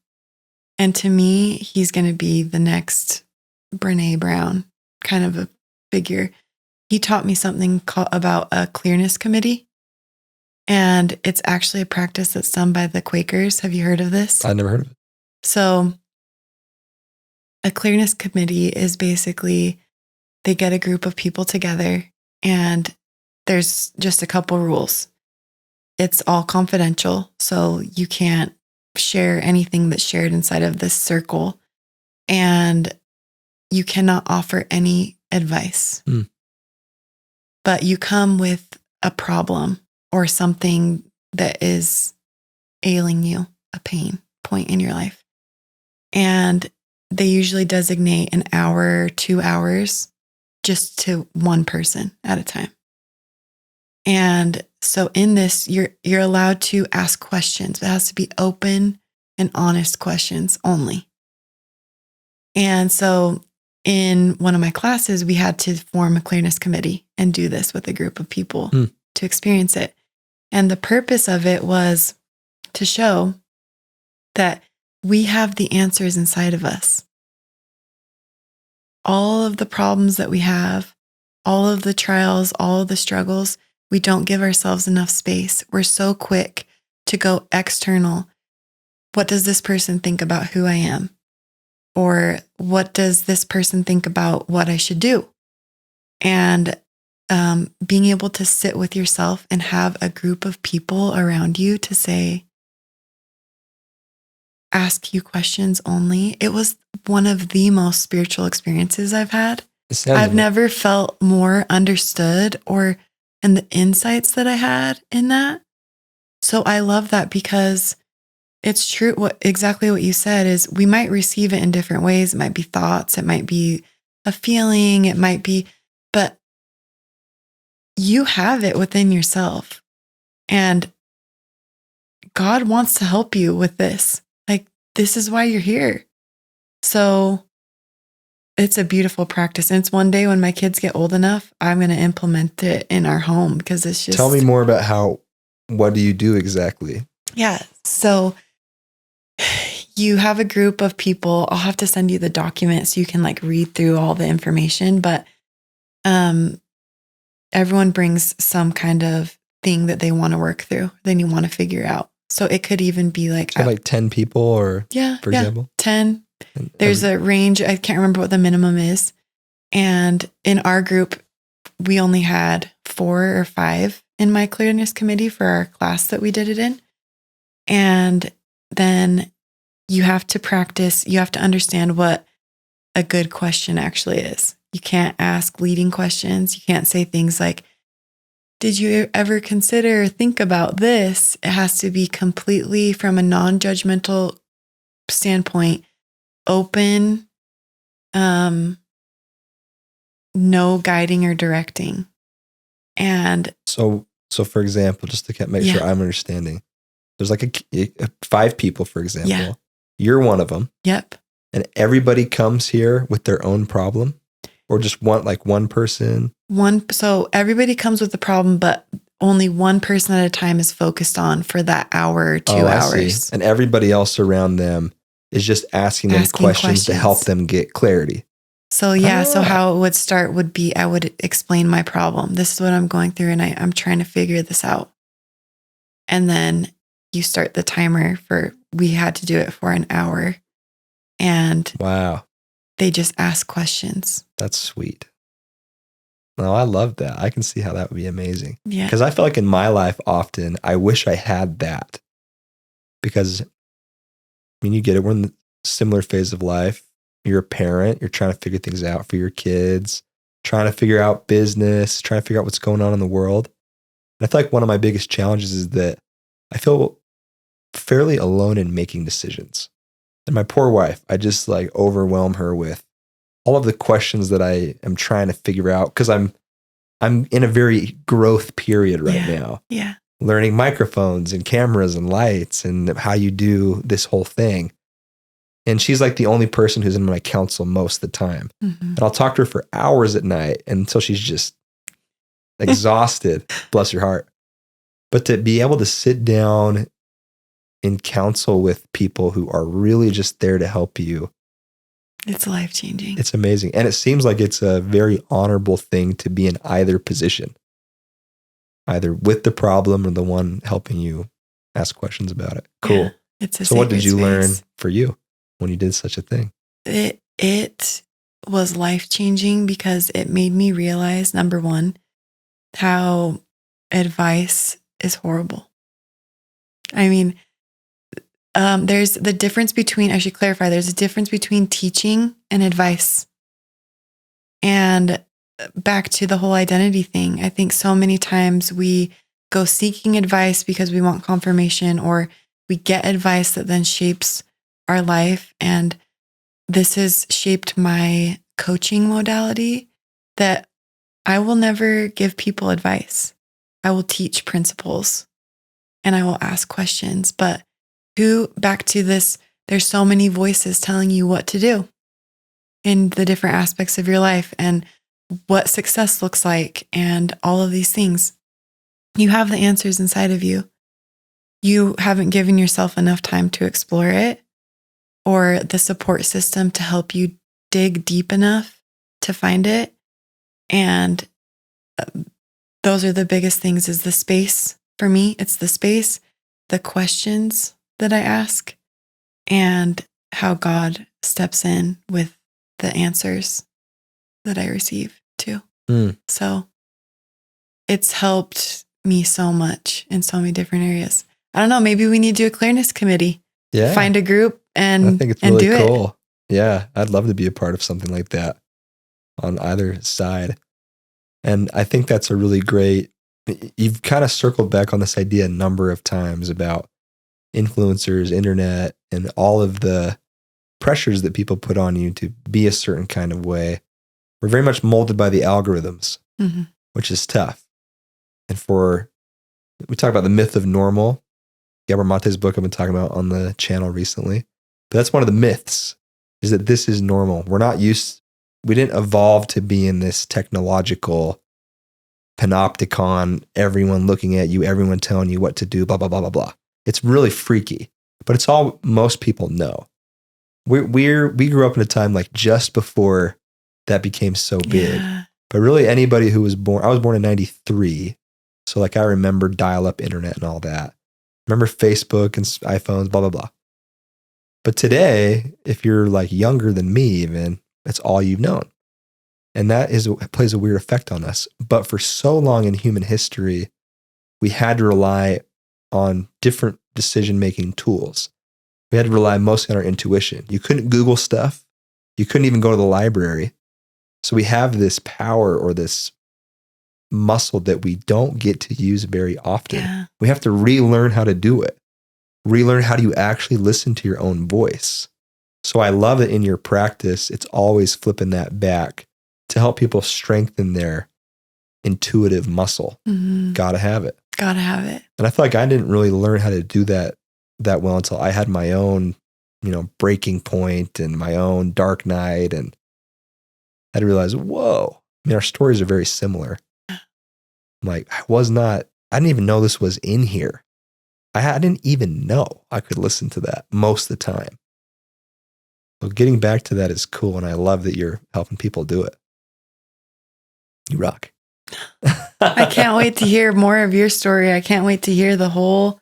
And to me, he's going to be the next Brene Brown kind of a figure. He taught me something about a clearness committee. And it's actually a practice that's done by the Quakers. Have you heard of this? I never heard of it. So a clearness committee is basically they get a group of people together and there's just a couple rules. It's all confidential, so you can't share anything that's shared inside of this circle. And you cannot offer any advice. But you come with a problem or something that is ailing you, a pain point in your life. And they usually designate an hour, 2 hours just to one person at a time. And so in this, you're allowed to ask questions. It has to be open and honest questions only. And so in one of my classes, we had to form a clearness committee and do this with a group of people to experience it. And the purpose of it was to show that we have the answers inside of us. All of the problems that we have, all of the trials, all of the struggles, we don't give ourselves enough space. We're so quick to go external. What does this person think about who I am? Or what does this person think about what I should do? And being able to sit with yourself and have a group of people around you to say, ask you questions only. It was one of the most spiritual experiences I've had. I've never felt more understood and the insights that I had in that. So I love that because it's true. Exactly what you said is we might receive it in different ways. It might be thoughts. It might be a feeling. It might be, but you have it within yourself. And God wants to help you with this. Like, this is why you're here. So it's a beautiful practice. And it's one day when my kids get old enough, I'm going to implement it in our home because it's just. Tell me more about what do you do exactly? Yeah. So you have a group of people. I'll have to send you the document so you can read through all the information, but everyone brings some kind of thing that they want to work through, then you want to figure out. So it could even be like 10 people or for example? 10. There's a range. I can't remember what the minimum is. And in our group, we only had 4 or 5 in my clearness committee for our class that we did it in. And then you have to practice, you have to understand what a good question actually is. You can't ask leading questions. You can't say things like, did you ever consider or think about this? It has to be completely from a non-judgmental standpoint, open, no guiding or directing. And so for example, just to make sure I'm understanding, there's 5 people, for example. Yeah. You're one of them. Yep. And everybody comes here with their own problem, or just one person? So everybody comes with a problem, but only one person at a time is focused on for that hour or 2 hours. And everybody else around them is just asking them questions to help them get clarity. So so how it would start would be, I would explain my problem. This is what I'm going through and I'm trying to figure this out. And then you start the timer we had to do it for an hour. And wow, they just ask questions. That's sweet. No, I love that. I can see how that would be amazing. Yeah. Because I feel like in my life often, I wish I had that. Because, you get it. We're in the similar phase of life. You're a parent. You're trying to figure things out for your kids, trying to figure out business, trying to figure out what's going on in the world. And I feel like one of my biggest challenges is that I feel fairly alone in making decisions. And my poor wife, I just overwhelm her with all of the questions that I am trying to figure out because I'm in a very growth period right now. Yeah. Learning microphones and cameras and lights and how you do this whole thing. And she's like the only person who's in my counsel most of the time. And I'll talk to her for hours at night until she's just exhausted. Bless her heart. But to be able to sit down in counsel with people who are really just there to help you, it's life-changing. It's amazing. And it seems like it's a very honorable thing to be in either position, either with the problem or the one helping you ask questions about it. Cool. Yeah, it's a So what did you sacred learn space. for you when you did such a thing? It was life-changing because it made me realize, number one, how advice is horrible. I mean, there's the difference between, I should clarify, there's a difference between teaching and advice. And back to the whole identity thing, I think so many times we go seeking advice because we want confirmation, or we get advice that then shapes our life. And this has shaped my coaching modality, that I will never give people advice. I will teach principles and I will ask questions. But back to this, there's so many voices telling you what to do in the different aspects of your life and what success looks like and all of these things. You have the answers inside of you. You haven't given yourself enough time to explore it, or the support system to help you dig deep enough to find it. And those are the biggest things, is the space. For me, it's the space, the questions that I ask, and how God steps in with the answers that I receive too. So it's helped me so much in so many different areas. I don't know, maybe we need to do a clearness committee. Yeah. Find a group and I think it's really do cool. Yeah. I'd love to be a part of something like that on either side. And I think that's a really great, you've kind of circled back on this idea a number of times about influencers, internet, and all of the pressures that people put on you to be a certain kind of way. We're very much molded by the algorithms, which is tough. And we talk about the myth of normal, Gabor Mate's book I've been talking about on the channel recently. But that's one of the myths, is that this is normal. We didn't evolve to be in this technological panopticon, everyone looking at you, everyone telling you what to do, blah, blah, blah, blah, blah. It's really freaky, but it's all most people know. We grew up in a time like just before that became so big. Yeah. But really anybody who was born, I was born in 93. So like I remember dial-up internet and all that. Remember Facebook and iPhones, blah, blah, blah. But today, if you're like younger than me even, that's all you've known. And that plays a weird effect on us. But for so long in human history, we had to rely on different decision-making tools. We had to rely mostly on our intuition. You couldn't Google stuff. You couldn't even go to the library. So we have this power or this muscle that we don't get to use very often. Yeah. We have to relearn how to do it. Relearn how do you actually listen to your own voice. So I love that in your practice, it's always flipping that back to help people strengthen their intuitive muscle. Gotta have it. Gotta have it. And I feel like I didn't really learn how to do that well until I had my own, breaking point and my own dark night. And I had to realize, whoa, our stories are very similar. I'm like, I didn't even know this was in here. I didn't even know I could listen to that most of the time. So getting back to that is cool. And I love that you're helping people do it. You rock. I can't wait to hear more of your story. I can't wait to hear the whole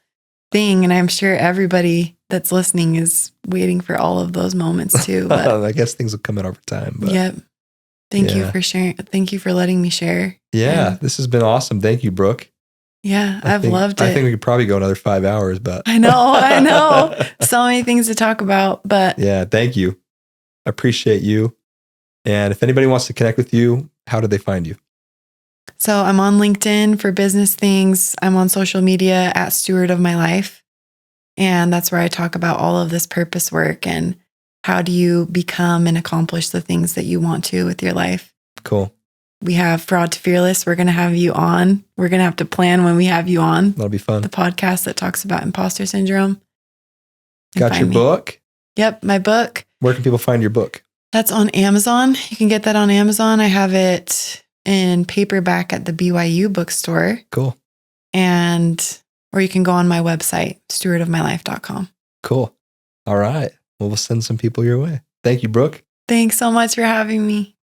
thing. And I'm sure everybody that's listening is waiting for all of those moments too. But I guess things will come in over time. But yep. Thank you for sharing. Thank you for letting me share. Yeah, this has been awesome. Thank you, Brooke. Yeah, I've loved it. I think we could probably go another 5 hours, but I know. So many things to talk about, but yeah, thank you. I appreciate you. And if anybody wants to connect with you, how do they find you? So I'm on LinkedIn for business things. I'm on social media at Steward of My Life. And that's where I talk about all of this purpose work and how do you become and accomplish the things that you want to with your life. Cool. We have Fraud to Fearless. We're going to have you on. We're going to have to plan when we have you on. That'll be fun. The podcast that talks about imposter syndrome. Got your book? Yep, my book. Where can people find your book? That's on Amazon. You can get that on Amazon. I have it in paperback at the BYU bookstore. Cool. Or you can go on my website, stewardofmylife.com. Cool. All right. Well, we'll send some people your way. Thank you, Brooke. Thanks so much for having me.